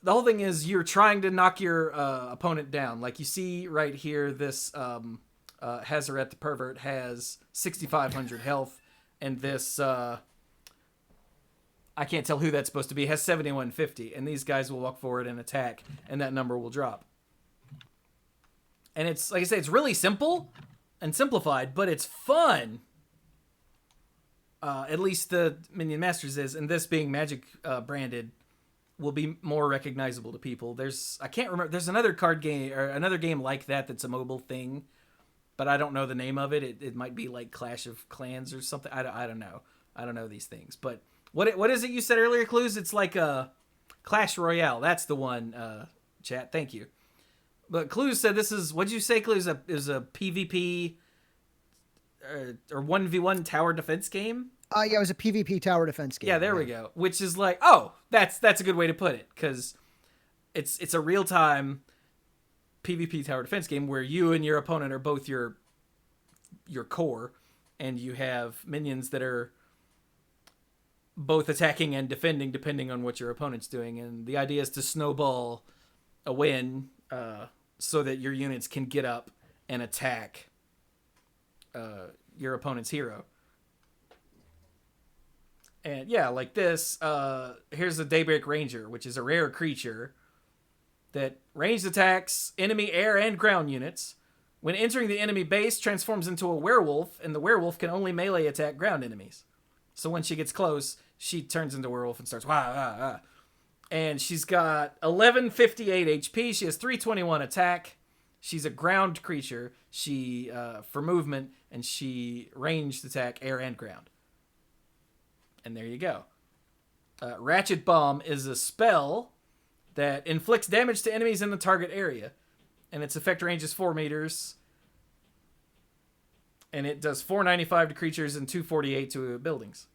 the whole thing is you're trying to knock your opponent down. Like you see right here, this Hazaret the Pervert has 6,500 health, and this I can't tell who that's supposed to be, has 7,150, and these guys will walk forward and attack, and that number will drop. And it's, like I say, it's really simple and simplified, but it's fun. At least the Minion Masters is, and this being Magic branded will be more recognizable to people. I can't remember, there's another card game, or another game like that that's a mobile thing, but I don't know the name of it. It might be like Clash of Clans or something. I don't know. I don't know these things, but what is it you said earlier, Clues? It's like a Clash Royale. That's the one, chat. Thank you. But Clues said this is, what'd you say, Clues? Is a PvP or 1v1 tower defense game? Yeah, it was a PvP tower defense game. Yeah, there we go. Which is like, oh, that's a good way to put it, because it's a real-time PvP tower defense game where you and your opponent are both your core, and you have minions that are both attacking and defending depending on what your opponent's doing. And the idea is to snowball a win so that your units can get up and attack your opponent's hero. And yeah, like this, here's a Daybreak Ranger, which is a rare creature that ranged attacks enemy air and ground units. When entering the enemy base, transforms into a werewolf, and the werewolf can only melee attack ground enemies. So when she gets close, she turns into a werewolf and starts wah, wah, wah. And she's got 1158 HP. She has 321 attack. She's a ground creature. She for movement, and she ranged attack air and ground. And there you go. Ratchet Bomb is a spell that inflicts damage to enemies in the target area. And its effect range is 4 meters. And it does 495 to creatures and 248 to buildings.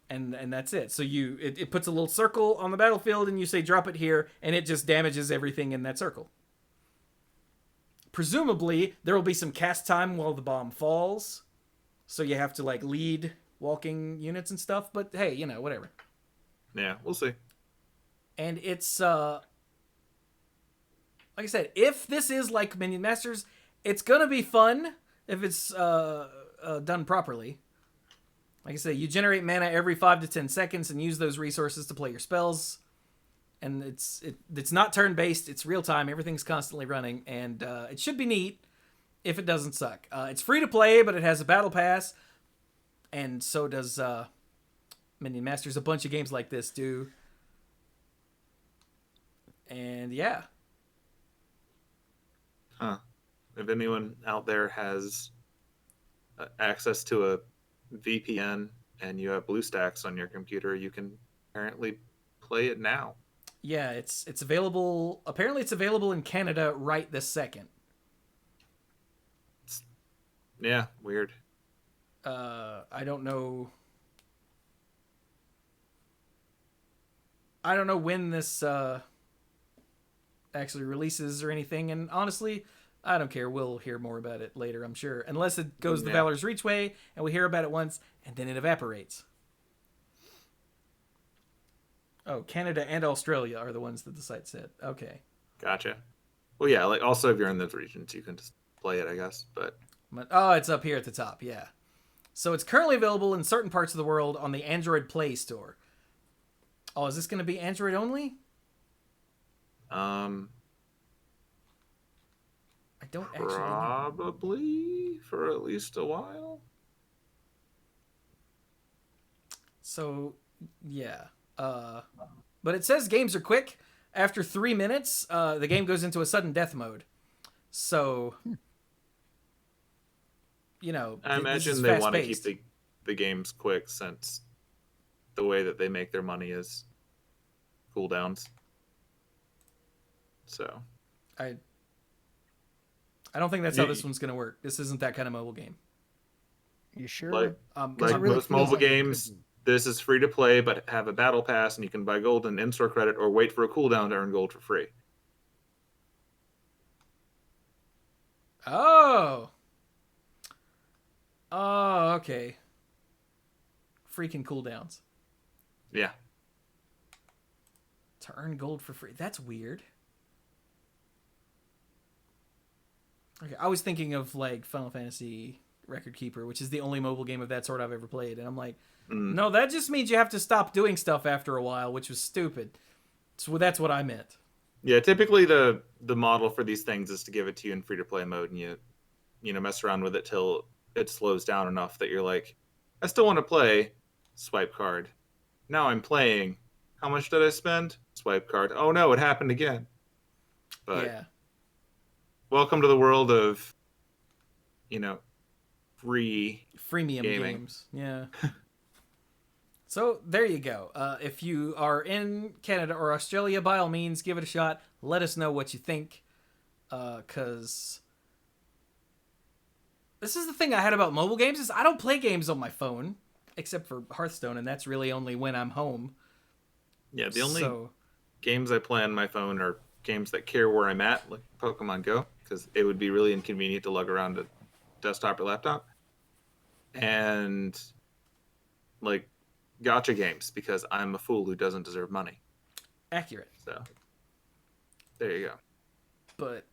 And that's it. So it puts a little circle on the battlefield, and you say drop it here, and it just damages everything in that circle. Presumably, there will be some cast time while the bomb falls. So you have to like lead walking units and stuff, but hey, whatever. Yeah, we'll see. And it's like I said, if this is like Minion Masters, it's gonna be fun if it's done properly. Like I say, you generate mana every 5 to 10 seconds and use those resources to play your spells. And it's not turn based; it's real time. Everything's constantly running, and it should be neat if it doesn't suck. It's free to play, but it has a battle pass, and so does Minion Masters. A bunch of games like this do. And yeah. Huh. If anyone out there has access to a VPN and you have BlueStacks on your computer, you can apparently play it now. Yeah, it's available. Apparently, it's available in Canada right this second. Yeah, weird. I don't know. I don't know when this actually releases or anything, and honestly, I don't care. We'll hear more about it later, I'm sure. Unless it goes the Valor's Reach way, and we hear about it once, and then it evaporates. Oh, Canada and Australia are the ones that the site said. Okay. Gotcha. Well, yeah, like also if you're in those regions, you can just play it, I guess. But oh, it's up here at the top, yeah. So it's currently available in certain parts of the world on the Android Play Store. Oh, is this going to be Android only? I don't actually know. Probably for at least a while. So, yeah. But it says games are quick. After 3 minutes, the game goes into a sudden death mode. So, I imagine they want to keep the games quick since the way that they make their money is cooldowns. So, I don't think that's how this one's going to work. This isn't that kind of mobile game. You sure? Like really most mobile games, this is free to play, but have a battle pass, and you can buy gold and in-store credit, or wait for a cooldown to earn gold for free. Oh, okay. Freaking cooldowns. Yeah. To earn gold for free. That's weird. Okay, I was thinking of like Final Fantasy Record Keeper, which is the only mobile game of that sort I've ever played, and I'm like, no, that just means you have to stop doing stuff after a while, which was stupid. So that's what I meant. Yeah, typically the model for these things is to give it to you in free to play mode, and you mess around with it till it slows down enough that you're like, I still want to play. Swipe card. Now I'm playing. How much did I spend? Swipe card. Oh no, it happened again. But yeah. Welcome to the world of, free freemium games. Yeah. So there you go. If you are in Canada or Australia, by all means, give it a shot. Let us know what you think. Because this is the thing I had about mobile games is I don't play games on my phone, except for Hearthstone, and that's really only when I'm home. Yeah, the only games I play on my phone are games that care where I'm at, like Pokemon Go, because it would be really inconvenient to lug around a desktop or laptop. And like gacha games, because I'm a fool who doesn't deserve money. Accurate. So there you go. But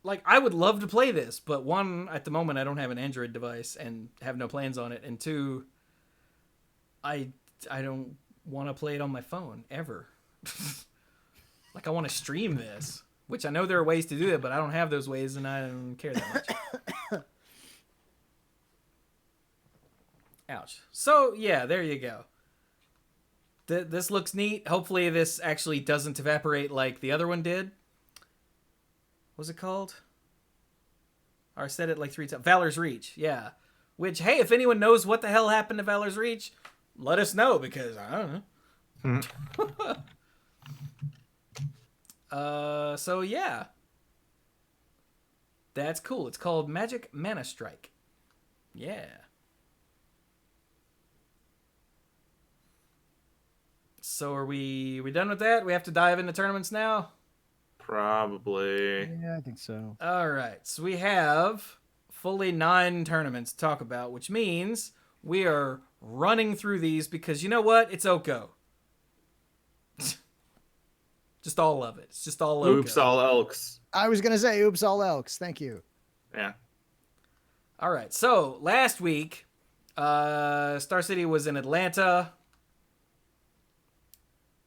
like, I would love to play this, but one, at the moment I don't have an Android device and have no plans on it, and two, I don't want to play it on my phone ever. Like, I want to stream this, which I know there are ways to do it, but I don't have those ways and I don't care that much. Ouch. So yeah, there you go. This looks neat. Hopefully this actually doesn't evaporate like the other one did. What's it called? I said it like 3 times. Valor's Reach, yeah. Which, hey, if anyone knows what the hell happened to Valor's Reach, let us know, because I don't know. So yeah. That's cool. It's called Magic Mana Strike. Yeah. So are we done with that? We have to dive into tournaments now? Probably. Yeah, I think so. All right. So we have fully 9 tournaments to talk about, which means we are running through these because you know what? It's Oko. Just all of it. It's just all Oko. Oops, all elks. I was going to say, oops, all elks. Thank you. Yeah. All right. So last week, Star City was in Atlanta.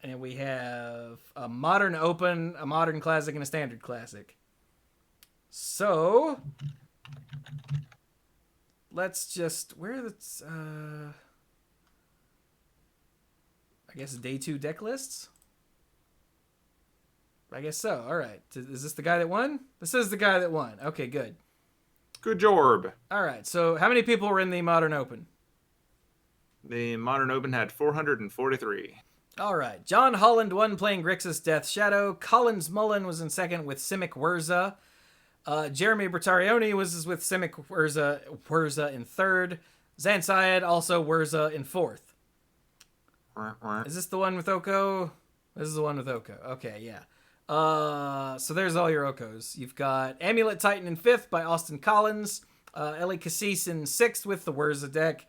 And we have a modern open, a modern classic, and a standard classic. So let's just I guess day 2 deck lists. I guess so. All right. Is this the guy that won? This is the guy that won. Okay, good. Good job. All right. So how many people were in the modern open? The modern open had 443. All right. John Holland won playing Grixis Death Shadow. Collins Mullen was in second with Simic Wurza. Jeremy Bertarioni was with Simic Wurza in third. Zan Syed also Wurza in fourth. Is this the one with Oko? This is the one with Oko. Okay, yeah. So there's all your Okos. You've got Amulet Titan in fifth by Austin Collins. Ellie Cassis in sixth with the Wurza deck.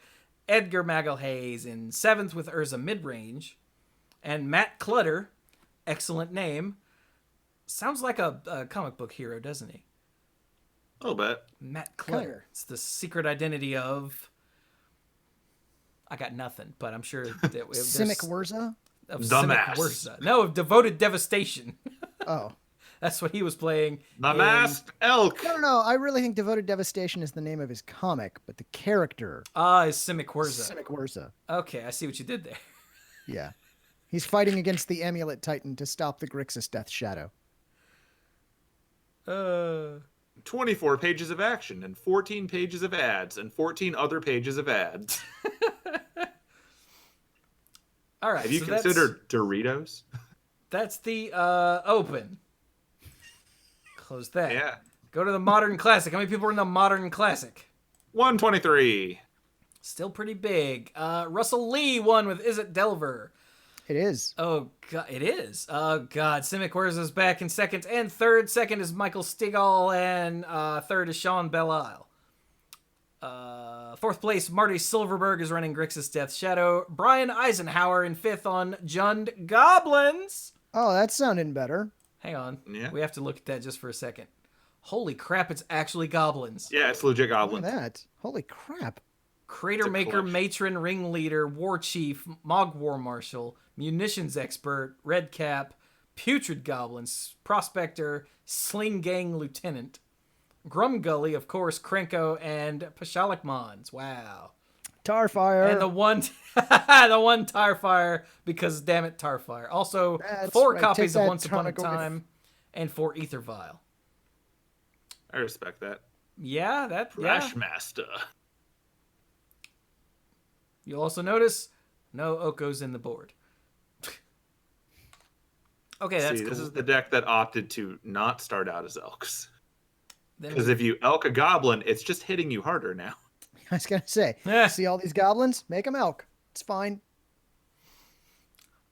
Edgar Magalhaes in seventh with Urza Midrange. And Matt Clutter, excellent name. Sounds like a comic book hero, doesn't he? A little bit. Matt Clutter. It's the secret identity of... I got nothing, but I'm sure... Simic Wurza? Of Dumbass. Simic Wurza. No, of Devoted Devastation. Oh. That's what he was playing. The Masked Elk. No. I really think Devoted Devastation is the name of his comic, but the character... is Simic Wurza. Simic Wurza. Okay, I see what you did there. Yeah. He's fighting against the Amulet Titan to stop the Grixis Death Shadow. 24 pages of action and 14 pages of ads and 14 other pages of ads. All right. Have you considered Doritos? That's the open. Close that. Yeah. Go to the Modern Classic. How many people are in the Modern Classic? 123. Still pretty big. Russell Lee won with Is It Delver. It is. Oh, God. It is. Oh, God. Simic Wurza's back in second and third. Second is Michael Stigall, and third is Sean Belle-Isle. Fourth place, Marty Silverberg is running Grixis Death Shadow. Brian Eisenhower in fifth on Jund Goblins. Oh, that's sounding better. Hang on. Yeah. We have to look at that just for a second. Holy crap, it's actually goblins. Yeah, it's legit Look goblin. at that. Holy crap. Crater Maker, Matron, Ringleader, War Chief, Mog War Marshal, Munitions Expert, Red Cap, Putrid Goblins, Prospector, Sling Gang Lieutenant, Grumgully, of course, Krenko, and Pashalik Mons. Wow. Tarfire. And the one Tarfire, because damn it, Tarfire. Also, That's 4 right. copies Take of that, Once Upon a Tarmogoyf. Time, and 4 Ether Vial. I respect that. Yeah, yeah. Thrashmaster. You'll also notice no Okos in the board. Okay, that's See, cool. this is the deck that opted to not start out as Elks. Then Because if you Elk a Goblin, it's just hitting you harder now. I was going to say, Eh. see all these goblins? Make them elk. It's fine.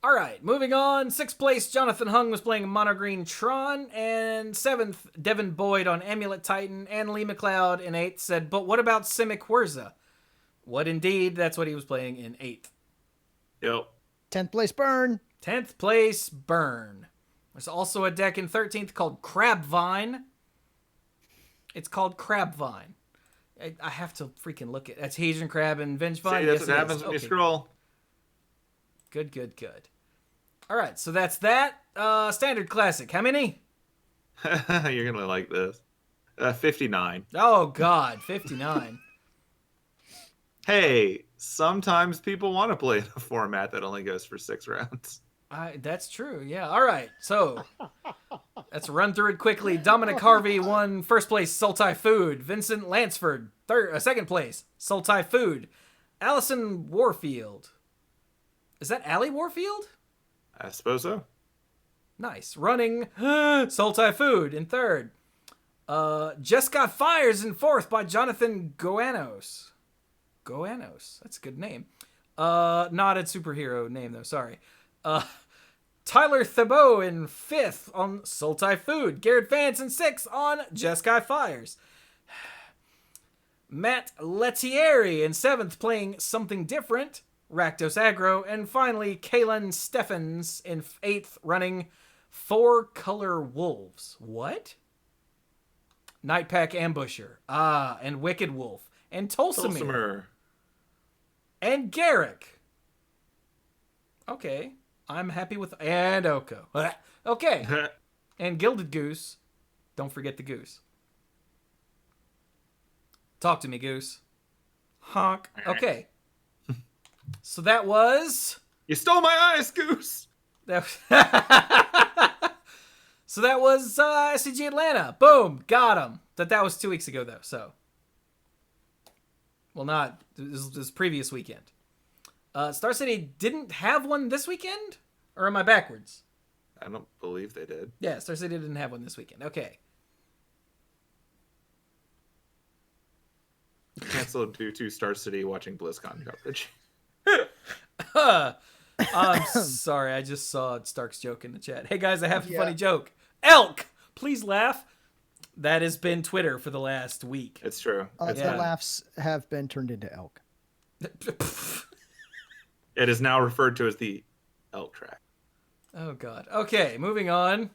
All right, moving on. 6th place, Jonathan Hung was playing Mono Green Tron. And 7th, Devin Boyd on Amulet Titan. And Lee McLeod in 8th said, but what about Simic Wurza? What indeed, that's what he was playing in 8th. Yep. 10th place burn. 10th place, Burn. There's also a deck in 13th called Crabvine. It's called Crabvine. I have to freaking look at Adhesion Crab and Vengevine. See, that's Yes, what it happens is. when you Okay. scroll. Good. All right, so that's that. Standard Classic. How many? You're going to like this. 59. Oh, God. 59. Hey, sometimes people want to play in a format that only goes for 6 rounds. That's true. Yeah. All right. So let's run through it quickly. Dominic Harvey won first place, Sultai Food. Vincent Lansford, second place, Sultai Food. Allison Warfield. Is that Allie Warfield? I suppose so. Nice. Running Sultai Food in third. Just Got Fires in fourth by Jonathan Goanos. Goanos. That's a good name. Not a superhero name, though. Sorry. Tyler Thibault in fifth on Sultai Food. Garrett Vance in sixth on Just Got Fires. Matt Lettieri in seventh playing Something Different. Rakdos Aggro. And finally, Kalen Steffens in eighth running 4-Color Wolves. What? Nightpack Ambusher. And Wicked Wolf. And Tulsimir. And Garrick. Okay. I'm happy with... And Oko. Okay. And Gilded Goose. Don't forget the goose. Talk to me, goose. Honk. Okay. So that was... You stole my eyes, Goose! So that was SCG Atlanta. Boom. Got him. That was 2 weeks ago, though, so... Well, not... This was previous weekend. Star City didn't have one this weekend? Or am I backwards? I don't believe they did. Yeah, Star City didn't have one this weekend. Okay. Canceled due to Star City watching BlizzCon coverage. I'm sorry, I just saw Stark's joke in the chat. Hey guys, I have a funny joke. Elk! Please laugh. That has been Twitter for the last week. It's true. The laughs have been turned into elk. It is now referred to as the elk track. Oh god. Okay, moving on.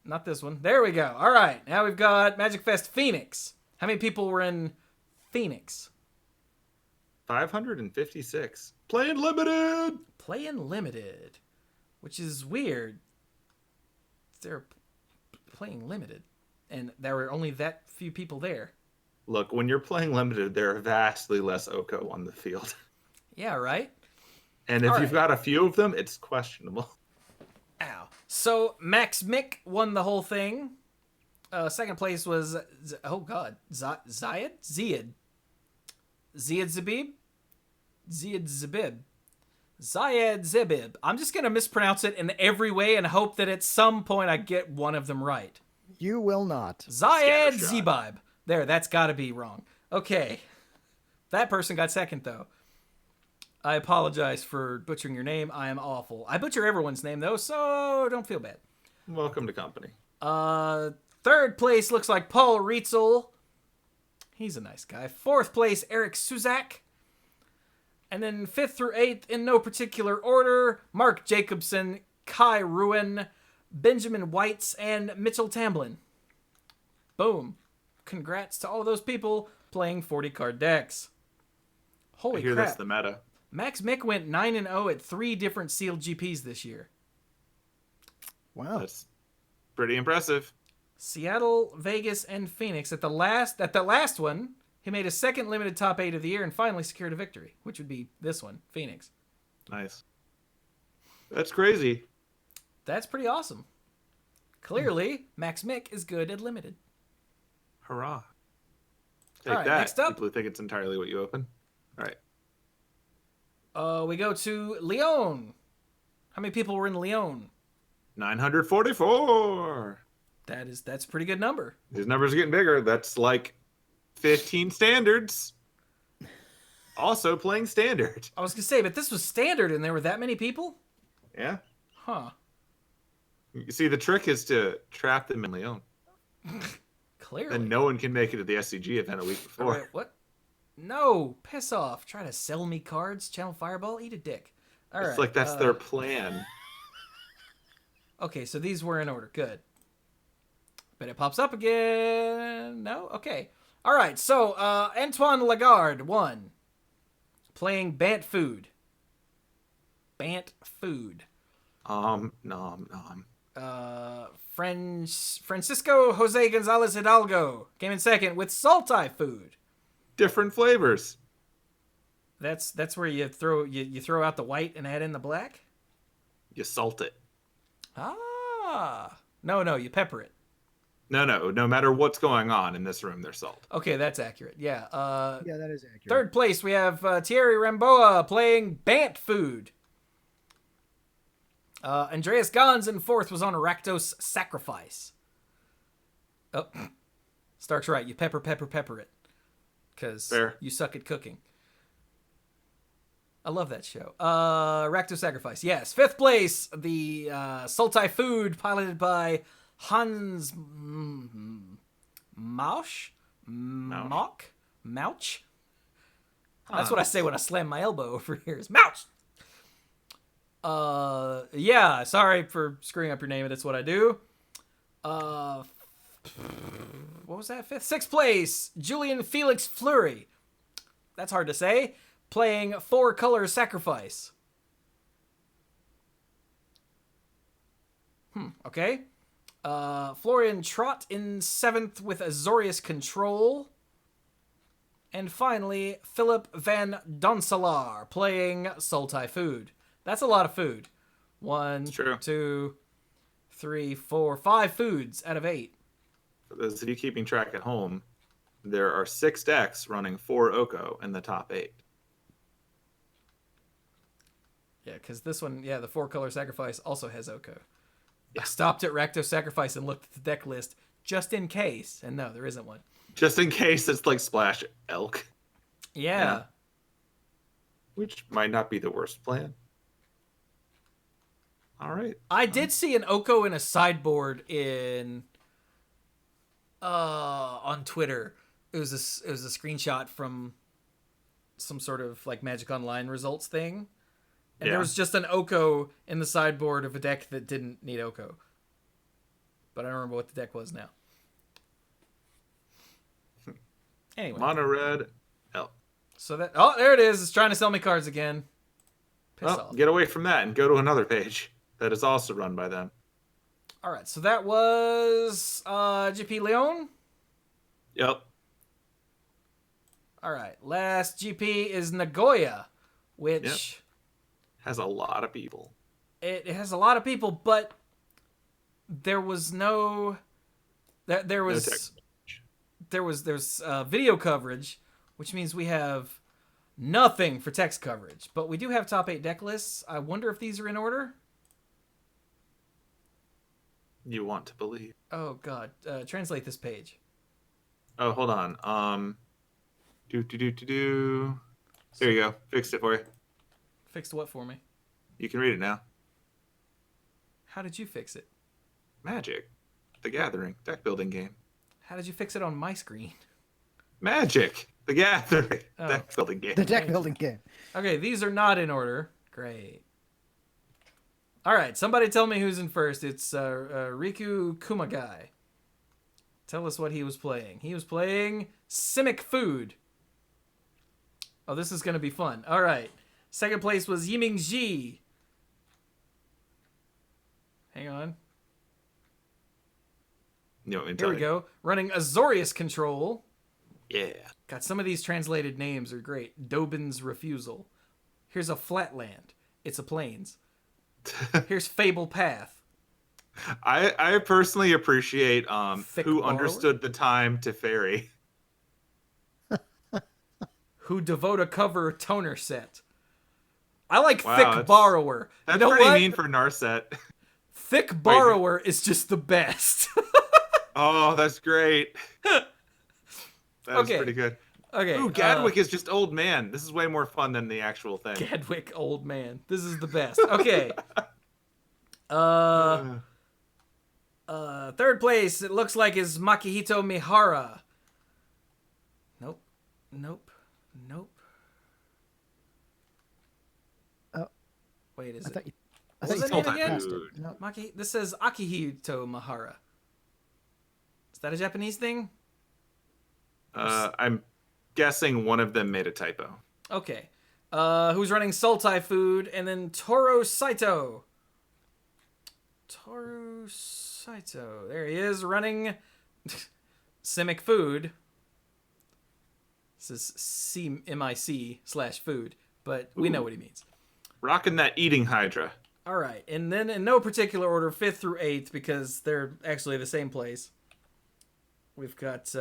Not this one. There we go. All right, now we've got Magic Fest Phoenix. How many people were in Phoenix? 556. Playing limited! Playing limited. Which is weird. They're playing limited. And there were only that few people there. Look, when you're playing limited, there are vastly less Oko on the field. Yeah, right? And if you've got a few of them, it's questionable. Ow. So Max Mick won the whole thing. Second place was, Zayed Zabib? Zayed Zabib. I'm just going to mispronounce it in every way and hope that at some point I get one of them right. You will not. Zayed Zabib. There, that's got to be wrong. Okay. That person got second, though. I apologize for butchering your name. I am awful. I butcher everyone's name, though, so don't feel bad. Welcome to company. Third place looks like Paul Rietzel. He's a nice guy. 4th place, Eric Suzak. And then 5th through 8th, in no particular order, Mark Jacobson, Kai Ruin, Benjamin Whites, and Mitchell Tamblin. Boom. Congrats to all of those people playing 40-card decks. Holy I hear crap. that's the meta. Max Mick went 9-0 at 3 different sealed GPs this year. Wow. That's pretty impressive. Seattle, Vegas, and Phoenix. At the last one, he made a second limited top 8 of the year and finally secured a victory, which would be this one, Phoenix. Nice. That's crazy. That's pretty awesome. Clearly, Max Mick is good at limited. Hurrah. Take All right, that. next up. People who think it's entirely what you open. All right. We go to Lyon. How many people were in Lyon? 944. That's a pretty good number. These numbers are getting bigger. That's like 15 standards. Also playing standard. I was going to say, but this was standard and there were that many people? Yeah. Huh. You see, the trick is to trap them in Lyon. Clearly. And no one can make it to the SCG event a week before. Wait, what? No, piss off. Try to sell me cards, Channel Fireball, eat a dick. All right. It's like that's their plan. Okay, so these were in order. Good. But it pops up again. No? Okay. All right, so Antoine Lagarde won. Playing Bant Food. Bant Food. Nom, nom. Francisco Jose Gonzalez Hidalgo came in second with Salty Food. Different flavors. That's where you throw out the white and add in the black? You salt it. Ah. No, you pepper it. No matter what's going on in this room, there's salt. Okay, that's accurate. Yeah. Yeah, that is accurate. 3rd place, we have Thierry Ramboa playing Bant Food. Andreas Gons in 4th was on Rakdos Sacrifice. Oh, Stark's right. You pepper it. Because you suck at cooking. I love that show. Rakdos Sacrifice. Yes. 5th place, the Sultai Food piloted by Hans Mauch? Mauch? That's what I say when I slam my elbow over here. Is Mauch! Yeah, sorry for screwing up your name, but that's what I do. What was that? 6th place, Julian Felix Fleury. That's hard to say. Playing 4-color Sacrifice. Okay. Florian Trott in 7th with Azorius Control. And finally, Philip Van Donselaar playing Sultai Food. That's a lot of food. 1, 2, 3, 4, 5 foods out of 8. For those of you keeping track at home, there are 6 decks running 4 Oko in the top 8. Yeah, because this one, the 4-color Sacrifice also has Oko. Yeah. I stopped at Rakdos Sacrifice and looked at the deck list just in case, and no, there isn't one. Just in case it's like Splash Elk. Yeah. Which might not be the worst plan. All right. I did see an Oko in a sideboard on Twitter. It was a screenshot from some sort of like Magic Online results thing. And there was just an Oko in the sideboard of a deck that didn't need Oko. But I don't remember what the deck was now. Anyway. Mono red Elk. So there it is. It's trying to sell me cards again. Piss off. Get away from that and go to another page that is also run by them. All right, so that was GP Leon. Yep. All right, last GP is Nagoya, which has a lot of people. It has a lot of people, but there was there's video coverage, which means we have nothing for text coverage, but we do have top 8 deck lists. I wonder if these are in order. You want to believe. Oh god, translate this page. Oh, hold on. Here you go. Fixed it for you. Fixed what for me? You can read it now. How did you fix it? Magic. The Gathering. Deck building game. How did you fix it on my screen? Magic. The Gathering. Oh. Deck building game. The deck building game. Okay, these are not in order. Great. All right, somebody tell me who's in first. It's Riku Kumagai. Tell us what he was playing. He was playing Simic Food. Oh, this is going to be fun. All right. Second place was Yiming Ji. Hang on. You know, Here we go. Running Azorius Control. Yeah. God, some of these translated names are great. Dobin's Refusal. Here's a Flatland. It's a Plains. Here's Fable Path. I personally appreciate Thick who Borrower? understood the time to ferry. Who devote a cover toner set. I like Wow, Thick that's- Borrower. That's you know pretty what? mean for Narset. Thick Borrower is just the best. Oh, that's great. That's Okay. pretty good. Okay. Ooh, Gadwick is just old man. This is way more fun than the actual thing. Gadwick, old man. This is the best. Okay. Third place, it looks like, is Makihito Mihara. Nope. Oh. Wait, is I it? thought you. What was you the name said again? passed it. No. This says Akihito Mihara. Is that a Japanese thing? I'm guessing one of them made a typo. Okay. Who's running Sultai Food, and then Toro Saito. Toru Saito. There he is, running Simic Food. This is CMIC/food, but we know what he means. Rocking that eating Hydra. All right, and then in no particular order, 5th through 8th, because they're actually the same place. We've got...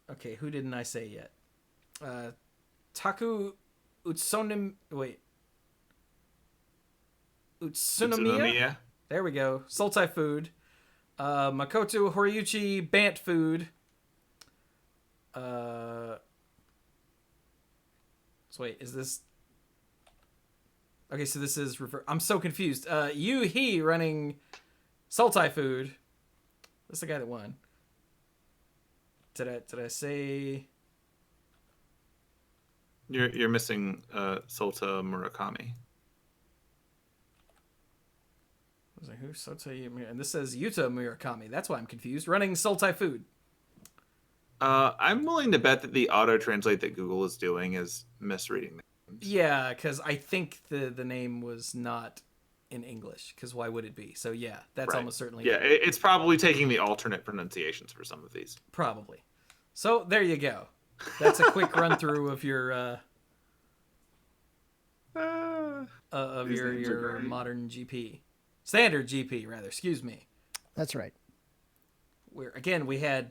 Okay, who didn't I say yet? Taku Utsunomiya. Wait. Utsunomiya? There we go. Sultai Food. Makoto Horiuchi Bant Food. So wait, is this... Okay, so this is... I'm so confused. Yu He running Sultai Food. That's the guy that won. Did I say... You're missing Sota Murakami. Was I who? Sultai... And this says Yuta Murakami. That's why I'm confused. Running Sultai Food. I'm willing to bet that the auto-translate that Google is doing is misreading names. Yeah, because I think the name was not in English, because why would it be? So yeah, that's Right. almost certainly Yeah, it's probably taking the alternate pronunciations for some of these. Probably. So there you go. That's a quick run through of your These names are great. modern GP, standard GP rather. Excuse me. That's right. Where again we had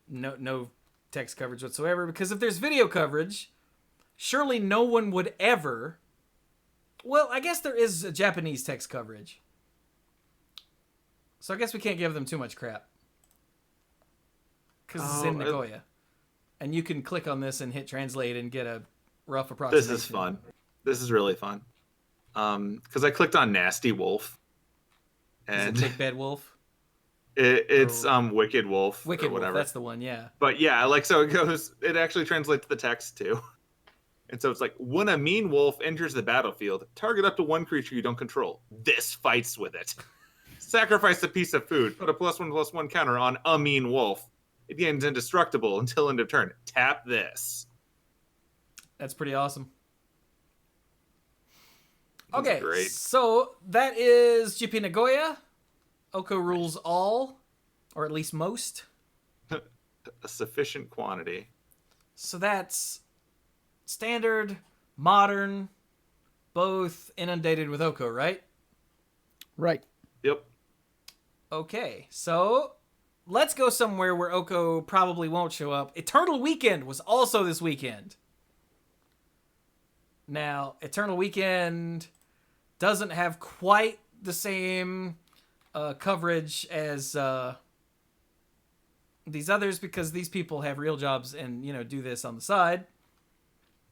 no text coverage whatsoever, because if there's video coverage, surely no one would ever. Well, I guess there is a Japanese text coverage, so I guess we can't give them too much crap. Because it's in Nagoya. And you can click on this and hit translate and get a rough approximation. This is fun. This is really fun. Because I clicked on Nasty Wolf. And Is it Big Bad Wolf? it's Wicked Wolf. Wicked or whatever. Wolf, that's the one, yeah. But yeah, like, so it actually translates the text too. And so it's like, when a mean wolf enters the battlefield, target up to one creature you don't control. This fights with it. Sacrifice a piece of food. Put a +1/+1 counter on a mean wolf. It gains indestructible until end of turn. Tap this. That's pretty awesome. That's Okay, great. so that is GP Nagoya. Oko rules all, or at least most. A sufficient quantity. So that's standard, modern, both inundated with Oko, right? Right. Yep. Okay, so let's go somewhere where Oko probably won't show up. Eternal Weekend was also this weekend. Now, Eternal Weekend doesn't have quite the same coverage as these others, because these people have real jobs and, do this on the side.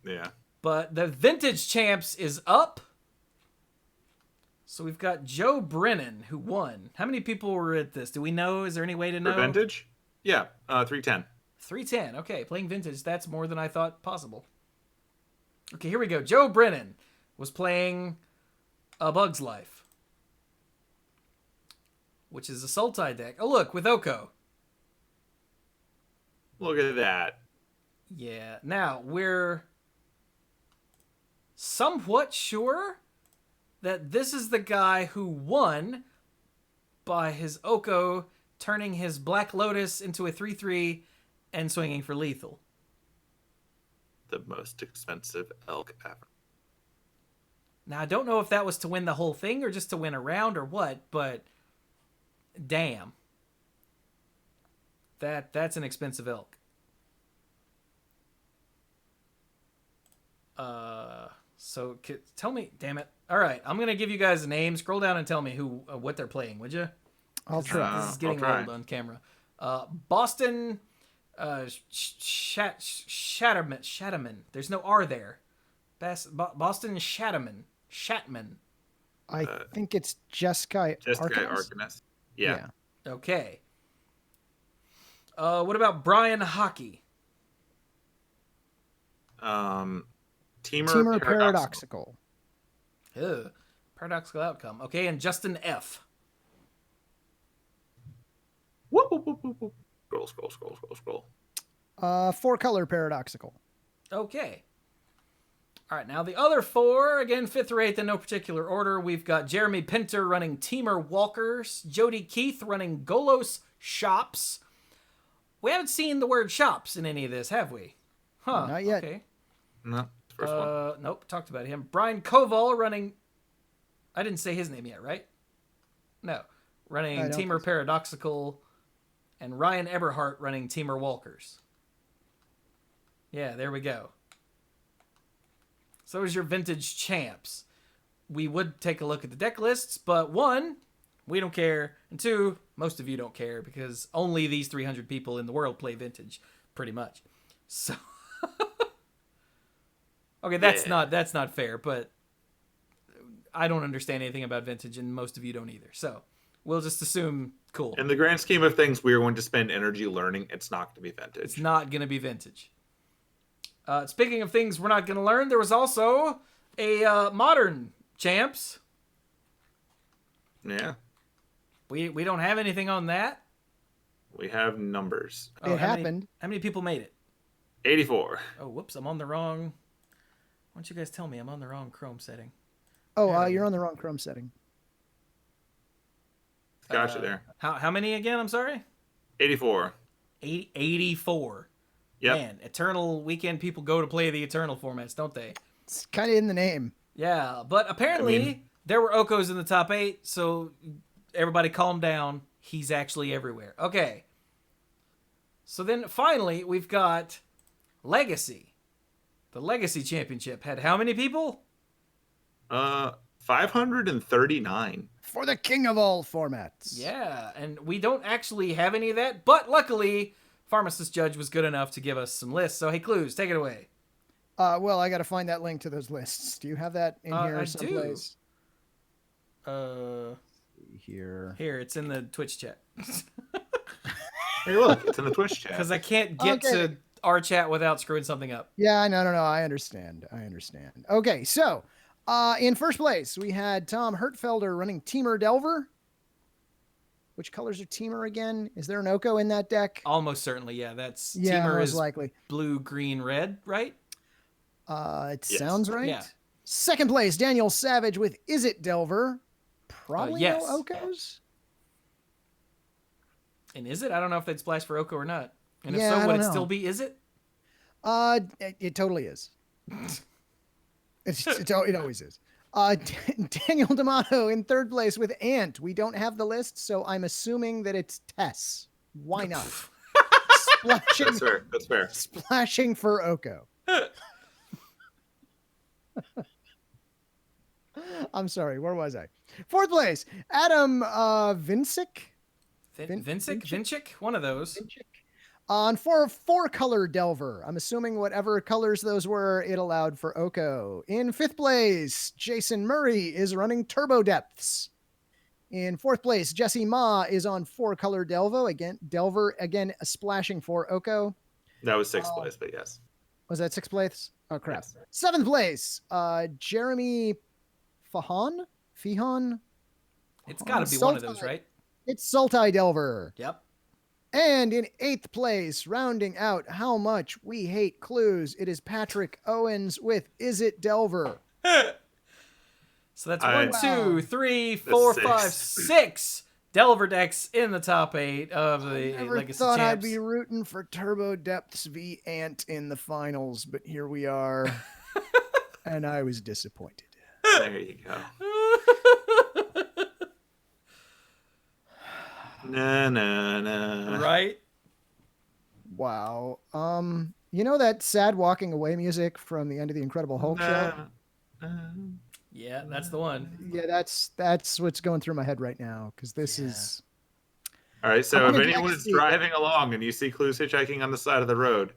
Yeah. But the Vintage Champs is up. So we've got Joe Brennan, who won. How many people were at this? Do we know? Is there any way to know? For vintage? Yeah, 310. 310. Okay, playing vintage. That's more than I thought possible. Okay, here we go. Joe Brennan was playing A Bug's Life, which is a Sultai deck. Oh, look, with Oko. Look at that. Yeah. Now, we're somewhat sure that this is the guy who won by his Oko turning his Black Lotus into a 3/3 and swinging for lethal. The most expensive elk ever. Now, I don't know if that was to win the whole thing or just to win a round or what, but damn. That's an expensive elk. So tell me, damn it. All right, I'm going to give you guys a name. Scroll down and tell me what they're playing, would you? I'll try. This is getting old on camera. Boston Shatterman. There's no R there. Boston Shatterman. I think it's Jeskai Arcanist. Yeah. Okay. What about Brian Hockey? Teamer Paradoxical. Ugh. Paradoxical outcome. Okay, and Justin F. Whoop, whoop, whoop, whoop, whoop. Scroll. 4-color Paradoxical. Okay. All right, now the other 4, again, 5th or 8th in no particular order. We've got Jeremy Pinter running Teamer Walkers, Jody Keith running Golos Shops. We haven't seen the word shops in any of this, have we? Huh. Not yet. Okay. No, first one. Nope, talked about him. Brian Koval running... I didn't say his name yet, right? No. Running Teamer Paradoxical, and Ryan Eberhardt running Teamer Walkers. Yeah, there we go. So is your vintage champs. We would take a look at the deck lists, but 1, we don't care, and 2, most of you don't care because only these 300 people in the world play vintage, pretty much. So, okay, that's not fair, but I don't understand anything about vintage, and most of you don't either. So we'll just assume cool. In the grand scheme of things, we are going to spend energy learning. It's not going to be vintage. It's not going to be vintage. Speaking of things we're not going to learn, there was also a modern champs. Yeah. We don't have anything on that. We have numbers. It happened. How many people made it? 84. Oh, whoops, I'm on the wrong... Why don't you guys tell me I'm on the wrong Chrome setting? Oh, you're on the wrong Chrome setting. Gotcha there. How many again? I'm sorry? 84. 84. Yep. Man, Eternal weekend people go to play the Eternal formats, don't they? It's kind of in the name. Yeah, but apparently there were Okos in the top 8, so everybody calm down. He's actually everywhere. Okay. So then finally we've got Legacy. The Legacy Championship had how many people? 539. For the king of all formats. Yeah, and we don't actually have any of that, but luckily Pharmacist Judge was good enough to give us some lists. So hey, Clues, take it away. Well, I got to find that link to those lists. Do you have that in here someplace? Here, it's in the Twitch chat. Hey, look, it's in the Twitch chat. Because I can't get to our chat without screwing something up. Yeah, no. I understand. Okay, so in first place, we had Tom Hertfelder running Teamer Delver. Which colors are Teamer again? Is there an Oko in that deck? Almost certainly, yeah. Teamer is likely blue, green, red, right? It sounds right. Yeah. Second place, Daniel Savage with Is It Delver? Probably yes. no Okos. And is it? I don't know if they'd splash for Oko or not. And if Yeah, so, would it know. still be Is It? It totally is. It always is. Daniel D'Amato in third place with Ant. We don't have the list, so I'm assuming that it's Tess. Why not? Splashing. That's fair. Splashing for Oko. I'm sorry. Where was I? Fourth place, Adam Vincic. Vincic? One of those. Vincic. On four-color Delver. I'm assuming whatever colors those were, it allowed for Oko. In fifth place, Jason Murray is running Turbo Depths. In fourth place, Jesse Ma is on 4-color Delver again, splashing for Oko. That was sixth place, but yes. Was that sixth place? Oh crap. Yes. Seventh place, Jeremy Fihan. It's got to be one of those, right? It's Sultai Delver. Yep. And in eighth place, rounding out how much we hate clues, it is Patrick Owens with Is It Delver? So that's 1, 2, 3, 4, 5, 6 Delver decks in the top 8 of the Legacy Never Champs. thought I'd be rooting for Turbo Depths v Ant in the finals, but here we are. And I was disappointed. There you go. Na. Right? Wow. You know that sad walking away music from the end of the Incredible Hulk show? Yeah, that's the one. Yeah, that's what's going through my head right now, because this is... All right, so if anyone is driving along and you see Clues hitchhiking on the side of the road,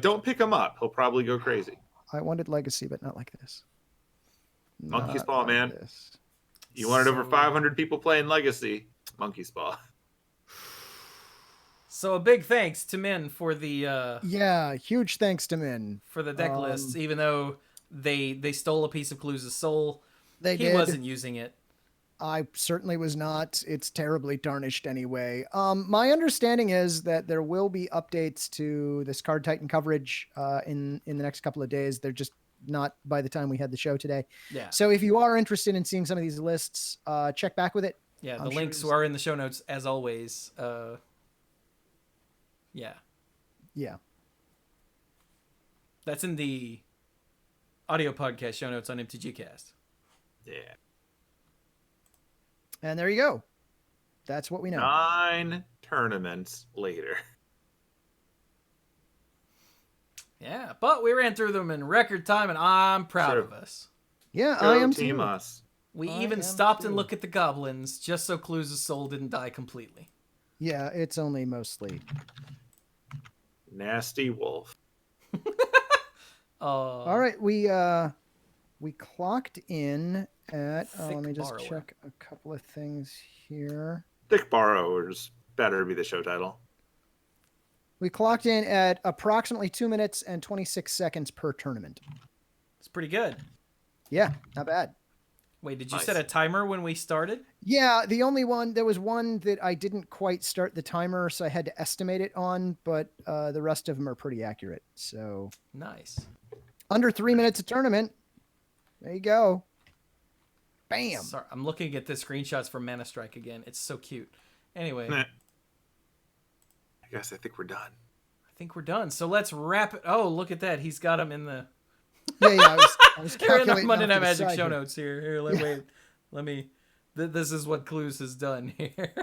don't pick him up. He'll probably go crazy. I wanted Legacy, but not like this. Monkey's Paw, man. You wanted over 500 people playing Legacy. Monkey's Paw. So a big thanks to Min for the... yeah, huge thanks to Min. For the deck lists, even though they stole a piece of Clues' soul. He wasn't using it. I certainly was not. It's terribly tarnished anyway. My understanding is that there will be updates to this Card Titan coverage in the next couple of days. They're just not by the time we had the show today. Yeah. So if you are interested in seeing some of these lists, check back with it. Yeah, the links are in the show notes as always. Yeah. Yeah. That's in the audio podcast show notes on MTGcast. Yeah. And there you go. That's what we know. 9 tournaments later. Yeah, but we ran through them in record time, and I'm proud of us. Yeah, I am Team too. Us. We even stopped and looked at the goblins just so Clues' soul didn't die completely. Yeah, it's only mostly Nasty Wolf. All right, we clocked in at let me just check a couple of things here. Thick Borrowers better be the show title. We clocked in at approximately 2 minutes and 26 seconds per tournament. It's pretty good. Yeah, not bad. Wait, did you set a timer when we started? Yeah, there was one that I didn't quite start the timer, so I had to estimate it on, but the rest of them are pretty accurate. So nice. Under 3 minutes a tournament. There you go. Bam. Sorry, I'm looking at the screenshots from Mana Strike again. It's so cute. Anyway. I think we're done. I think we're done. So let's wrap it. Oh, look at that. He's got them in the... Yeah, I was calculating. They're in the Monday Night Magic show notes here. Here, wait. Let me... This is what Clues has done here.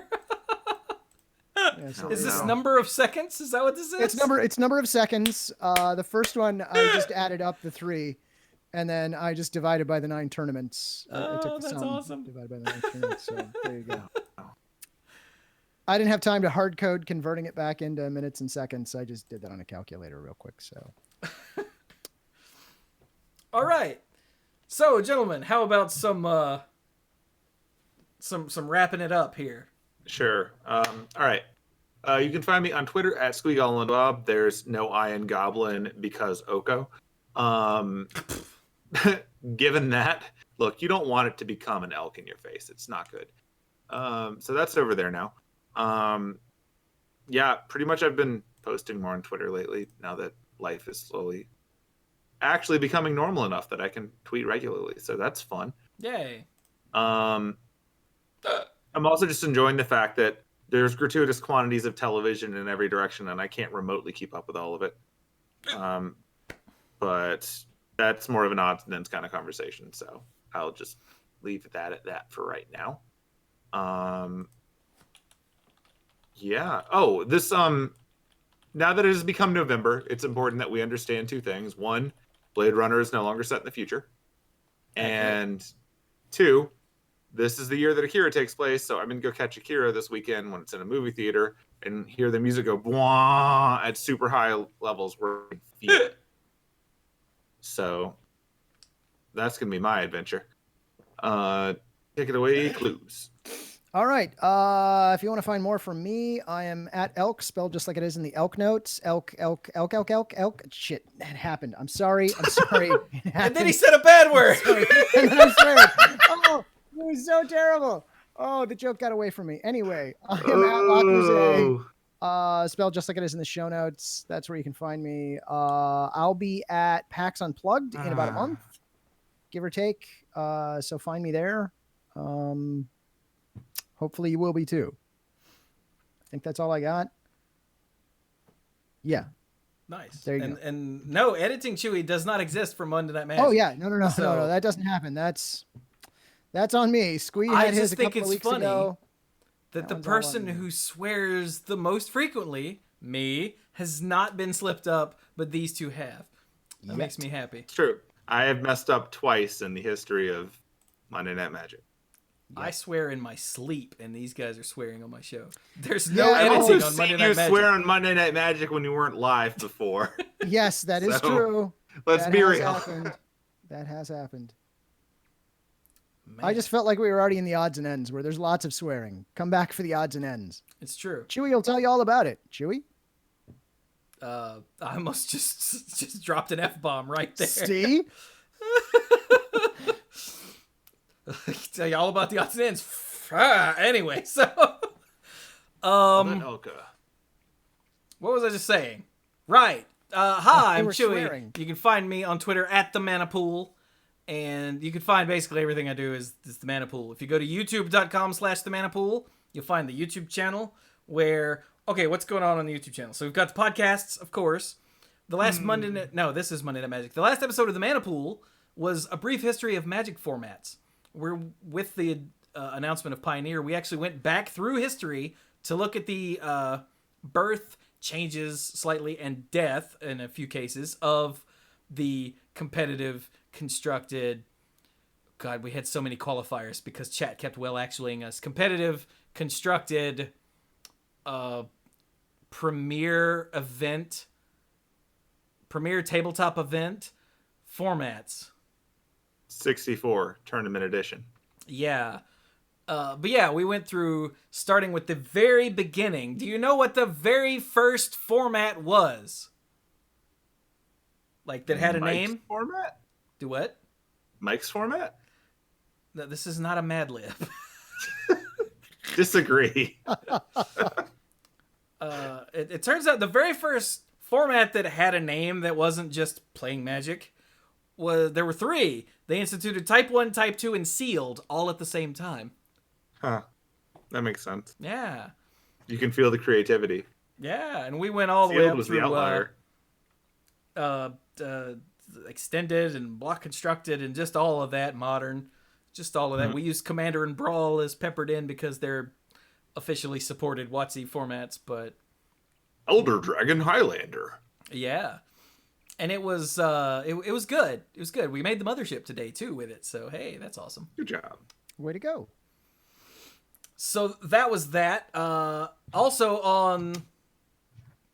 Is this number of seconds? Is that what this is? It's number of seconds. The first one, I just added up the 3, and then I just divided by the 9 tournaments. I took the that's sum, awesome. divided by the 9 tournaments. So there you go. I didn't have time to hard code converting it back into minutes and seconds. So I just did that on a calculator real quick. So. All right. So, gentlemen, how about some wrapping it up here? Sure. All right. You can find me on Twitter at SqueakAllAndBob. There's no I in Goblin because Oko. Given that, look, you don't want it to become an elk in your face. It's not good. So that's over there now. Yeah, pretty much I've been posting more on Twitter lately now that life is slowly actually becoming normal enough that I can tweet regularly. So that's fun. Yay. I'm also just enjoying the fact that there's gratuitous quantities of television in every direction, and I can't remotely keep up with all of it. But that's more of an odds and ends kind of conversation, so I'll just leave that at that for right now. Yeah. Oh, this now that it has become November, it's important that we understand 2 things. 1, Blade Runner is no longer set in the future. And 2, this is the year that Akira takes place, so I'm going to go catch Akira this weekend when it's in a movie theater and hear the music go bwah at super high levels where I feel it. So that's going to be my adventure. Take it away, Clues. All right. If you want to find more from me, I am at Elk, spelled just like it is in the Elk notes. Elk, Elk, Elk, Elk, Elk, Elk. Shit, that happened. I'm sorry. I'm sorry. It And then he happened. said a bad word. Sorry. And then I swear. Oh, it was so terrible. Oh, the joke got away from me. Anyway, I am at Lacuze, spelled just like it is in the show notes. That's where you can find me. I'll be at PAX Unplugged in about a month, give or take. So find me there. Hopefully you will be too. I think that's all I got. Yeah. Nice. There you go. And no, editing Chewy does not exist for Monday Night Magic. Oh yeah, no, that doesn't happen. That's on me. Squee had his a couple of weeks ago. That the person who swears the most frequently, me, has not been slipped up, but these two have. That makes me happy. It's true. I have messed up twice in the history of Monday Night Magic. Yep. I swear in my sleep, and these guys are swearing on my show. There's no editing on Monday Night Magic. You swear on Monday Night Magic when you weren't live before. Yes, that is true. Let's be real. That has happened. Man. I just felt like we were already in the odds and ends where there's lots of swearing. Come back for the odds and ends. It's true. Chewy will tell you all about it. Chewy? I almost just dropped an F-bomb right there. See? Tell you all about the odds and ends. Anyway, so what was I just saying? Right. Hi, I'm Chewy. Swearing. You can find me on Twitter at the Manapool, and you can find basically everything I do is the Manapool. If you go to youtube.com/the-Manapool, you'll find the YouTube channel where what's going on the YouTube channel? So we've got the podcasts, of course. The last this is Monday Night Magic. The last episode of the Manapool was a brief history of Magic formats. We're with the announcement of Pioneer. We actually went back through history to look at the birth, changes slightly, and death in a few cases of the competitive constructed. God, we had so many qualifiers because chat kept actuallying us. Competitive constructed premier tabletop event formats. 64 tournament edition. Yeah. But yeah, we went through starting with the very beginning. Do you know what the very first format was? Like that had a Mike's name? Format? Do what? Mike's format? No, this is not a Mad Lib. Disagree. It turns out the very first format that had a name that wasn't just playing Magic there were three. They instituted Type 1, Type 2, and Sealed all at the same time. Huh. That makes sense. Yeah. You can feel the creativity. Yeah, and we went all the way up through extended and block constructed and just all of that, modern. Just all of that. Mm-hmm. We used Commander and Brawl as peppered in because they're officially supported WotC formats, but... Elder Dragon Highlander. Yeah. And it was it was good. It was good. We made the mothership today too with it. So hey, that's awesome. Good job. Way to go. So that was that. Also on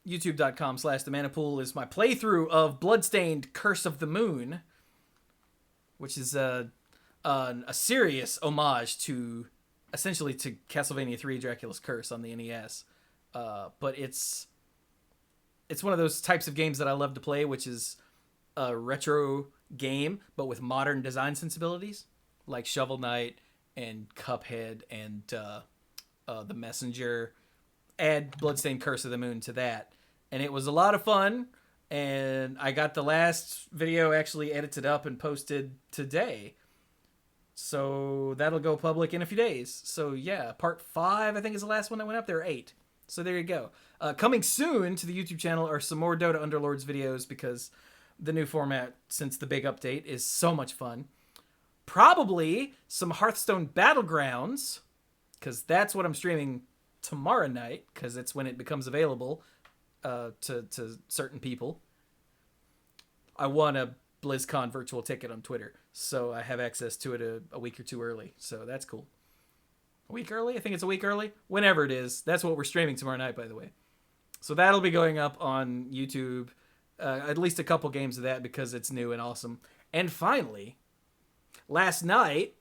youtube.com/themanapool is my playthrough of Bloodstained Curse of the Moon, which is a serious homage to essentially to Castlevania 3 Dracula's Curse on the NES. But it's one of those types of games that I love to play, which is a retro game, but with modern design sensibilities, like Shovel Knight and Cuphead and The Messenger. Add Bloodstained Curse of the Moon to that. And it was a lot of fun, and I got the last video actually edited up and posted today. So that'll go public in a few days. So yeah, part 5, I think, is the last one that went up. There are 8. So there you go. Coming soon to the YouTube channel are some more Dota Underlords videos because the new format since the big update is so much fun. Probably some Hearthstone Battlegrounds because that's what I'm streaming tomorrow night because it's when it becomes available to certain people. I won a BlizzCon virtual ticket on Twitter, so I have access to it a week or two early, so that's cool. A week early? I think it's a week early. Whenever it is. That's what we're streaming tomorrow night, by the way. So that'll be going up on YouTube. At least a couple games of that because it's new and awesome. And finally, last night,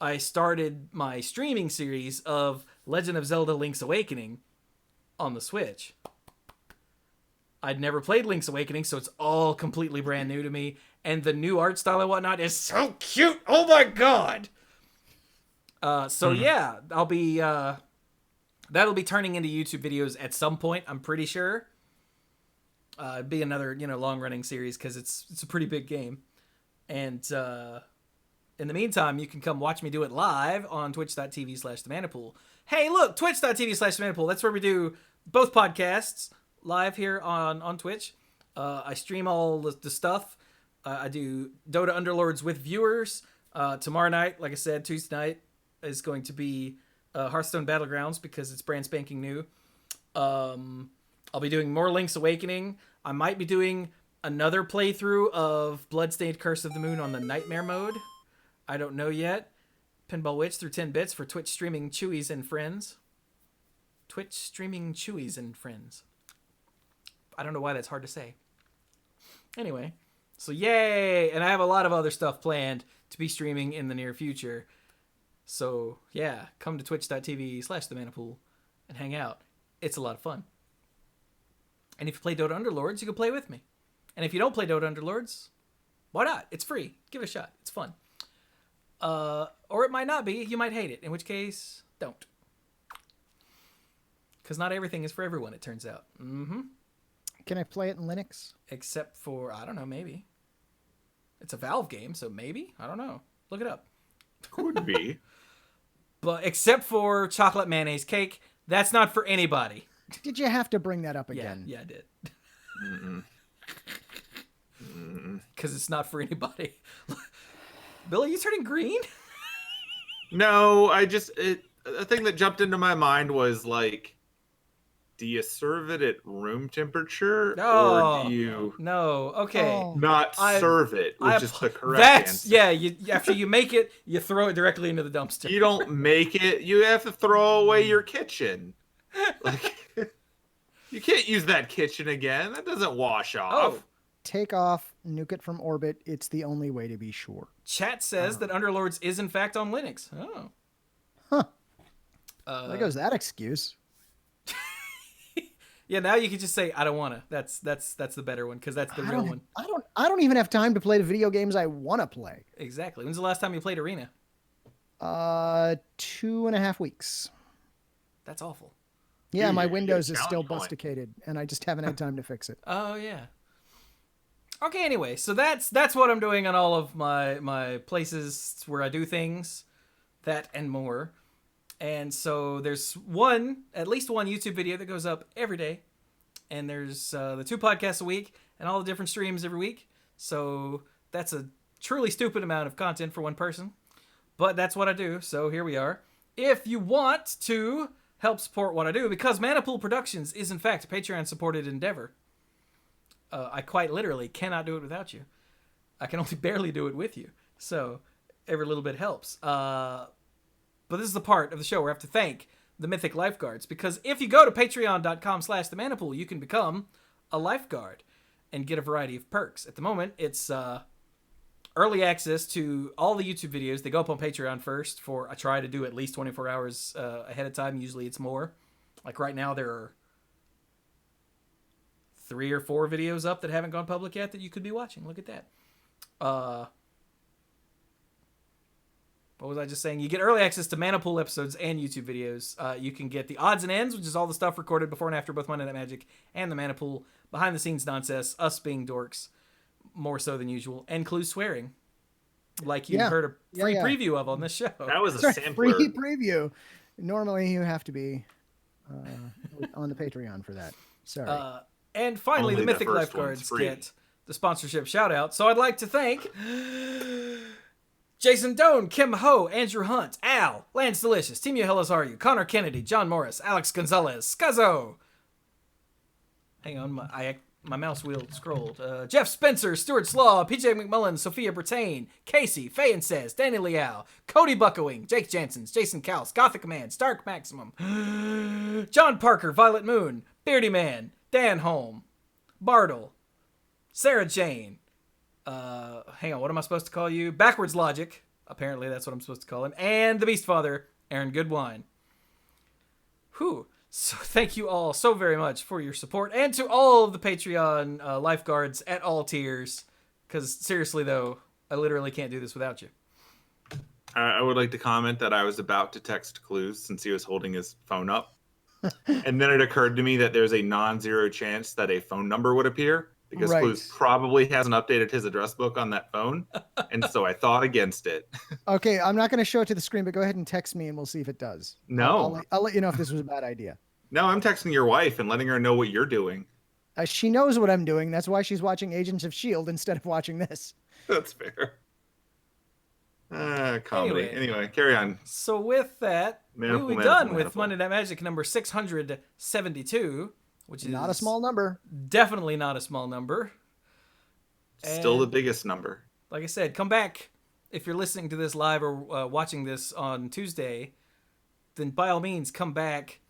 I started my streaming series of Legend of Zelda Link's Awakening on the Switch. I'd never played Link's Awakening, so it's all completely brand new to me. And the new art style and whatnot is so cute. Oh my god! Yeah, I'll be that'll be turning into YouTube videos at some point. I'm pretty sure. It'd be another long running series because it's a pretty big game. And in the meantime, you can come watch me do it live on twitch.tv/themanapool. Hey, look, twitch.tv/themanapool. That's where we do both podcasts live here on Twitch. I stream all the stuff. I do Dota Underlords with viewers. Tomorrow night, like I said, Tuesday night is going to be Hearthstone Battlegrounds because it's brand spanking new. I'll be doing more Link's Awakening. I might be doing another playthrough of Bloodstained Curse of the Moon on the Nightmare mode. I don't know yet. Pinball Witch through 10 bits for Twitch streaming Chewies and friends. Twitch streaming Chewies and friends. I don't know why that's hard to say. Anyway, so yay! And I have a lot of other stuff planned to be streaming in the near future. So yeah, come to twitch.tv/themanapool and hang out. It's a lot of fun. And if you play Dota Underlords, you can play with me. And if you don't play Dota Underlords, why not? It's free. Give it a shot. It's fun. Or it might not be. You might hate it. In which case, don't. Because not everything is for everyone, it turns out. Mm-hmm. Can I play it in Linux? Except for, I don't know, maybe. It's a Valve game, so maybe? I don't know. Look it up. Could be. But except for chocolate mayonnaise cake, that's not for anybody. Did you have to bring that up again? Yeah, I did. Because it's not for anybody. Bill, are you turning green? No, a thing that jumped into my mind was like, do you serve it at room temperature or do you not serve it, which is the correct answer? Yeah, after you make it, you throw it directly into the dumpster. You don't make it, you have to throw away your kitchen. Like, you can't use that kitchen again. That doesn't wash off. Oh. Take off, nuke it from orbit. It's the only way to be sure. Chat says that Underlords is in fact on Linux. Oh. Huh. There goes that excuse. Yeah, now you can just say I don't wanna. That's the better one because that's the real one. I don't even have time to play the video games I want to play. Exactly. When's the last time you played Arena? 2.5 weeks. That's awful. Yeah, my Windows is still busticated, and I just haven't had time to fix it. Oh yeah. Okay, anyway, so that's what I'm doing on all of my places where I do things, that and more. And so there's at least one YouTube video that goes up every day. And there's the 2 podcasts a week and all the different streams every week. So that's a truly stupid amount of content for one person. But that's what I do, so here we are. If you want to help support what I do, because Manapool Productions is in fact a Patreon-supported endeavor, I quite literally cannot do it without you. I can only barely do it with you. So every little bit helps. But this is the part of the show where I have to thank the Mythic Lifeguards. Because if you go to patreon.com/themanapool, you can become a lifeguard and get a variety of perks. At the moment, it's early access to all the YouTube videos. They go up on Patreon first I try to do at least 24 hours ahead of time. Usually it's more. Like right now, there are 3 or 4 videos up that haven't gone public yet that you could be watching. Look at that. What was I just saying? You get early access to Manapool episodes and YouTube videos. You can get the odds and ends, which is all the stuff recorded before and after both Monday Night Magic and the Manapool, behind the scenes nonsense, us being dorks, more so than usual, and Clue swearing, like you heard a free preview of on this show. That was a sampler. Free preview. Normally you have to be on the Patreon for that. Sorry. And finally, the Mythic Lifeguards get the sponsorship shout out. So I'd like to thank Jason Doan, Kim Ho, Andrew Hunt, Al, Lance Delicious, Team Hillis Are You, Connor Kennedy, John Morris, Alex Gonzalez, Scuzzo. Hang on, my mouse wheel scrolled. Jeff Spencer, Stuart Slaw, PJ McMullen, Sophia Brittain, Casey, Faye Says, Danny Liao, Cody Buckowing, Jake Jansons, Jason Kaus, Gothic Command, Stark Maximum, John Parker, Violet Moon, Beardy Man, Dan Holm, Bartle, Sarah Jane, hang on, what am I supposed to call you? Backwards Logic, Apparently that's what I'm supposed to call him. And the Beast Father, Aaron Goodwine. Whew. So thank you all so very much for your support, and to all of the Patreon lifeguards at all tiers. Because seriously, though, I literally can't do this without you. I would like to comment that I was about to text Clues since he was holding his phone up. And then it occurred to me that there's a non-zero chance that a phone number would appear because Clues probably hasn't updated his address book on that phone. And so I thought against it. Okay, I'm not going to show it to the screen, but go ahead and text me and we'll see if it does. No. I'll let you know if this was a bad idea. No, I'm texting your wife and letting her know what you're doing. She knows what I'm doing. That's why she's watching Agents of S.H.I.E.L.D. instead of watching this. That's fair. Comedy. Anyway, carry on. So with that, we'll be done with Monday Night Magic number 672, which is not a small number. Definitely not a small number. Still the biggest number. Like I said, come back if you're listening to this live or watching this on Tuesday. Then by all means, come back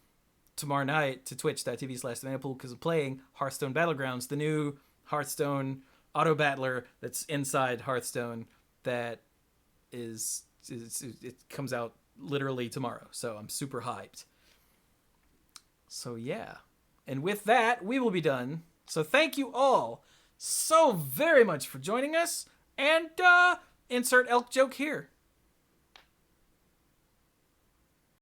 tomorrow night to twitch.tv/theManapool because I'm playing Hearthstone Battlegrounds, the new Hearthstone auto battler that's inside Hearthstone that it comes out literally tomorrow. So I'm super hyped. So yeah. And with that, we will be done. So thank you all so very much for joining us. And insert elk joke here.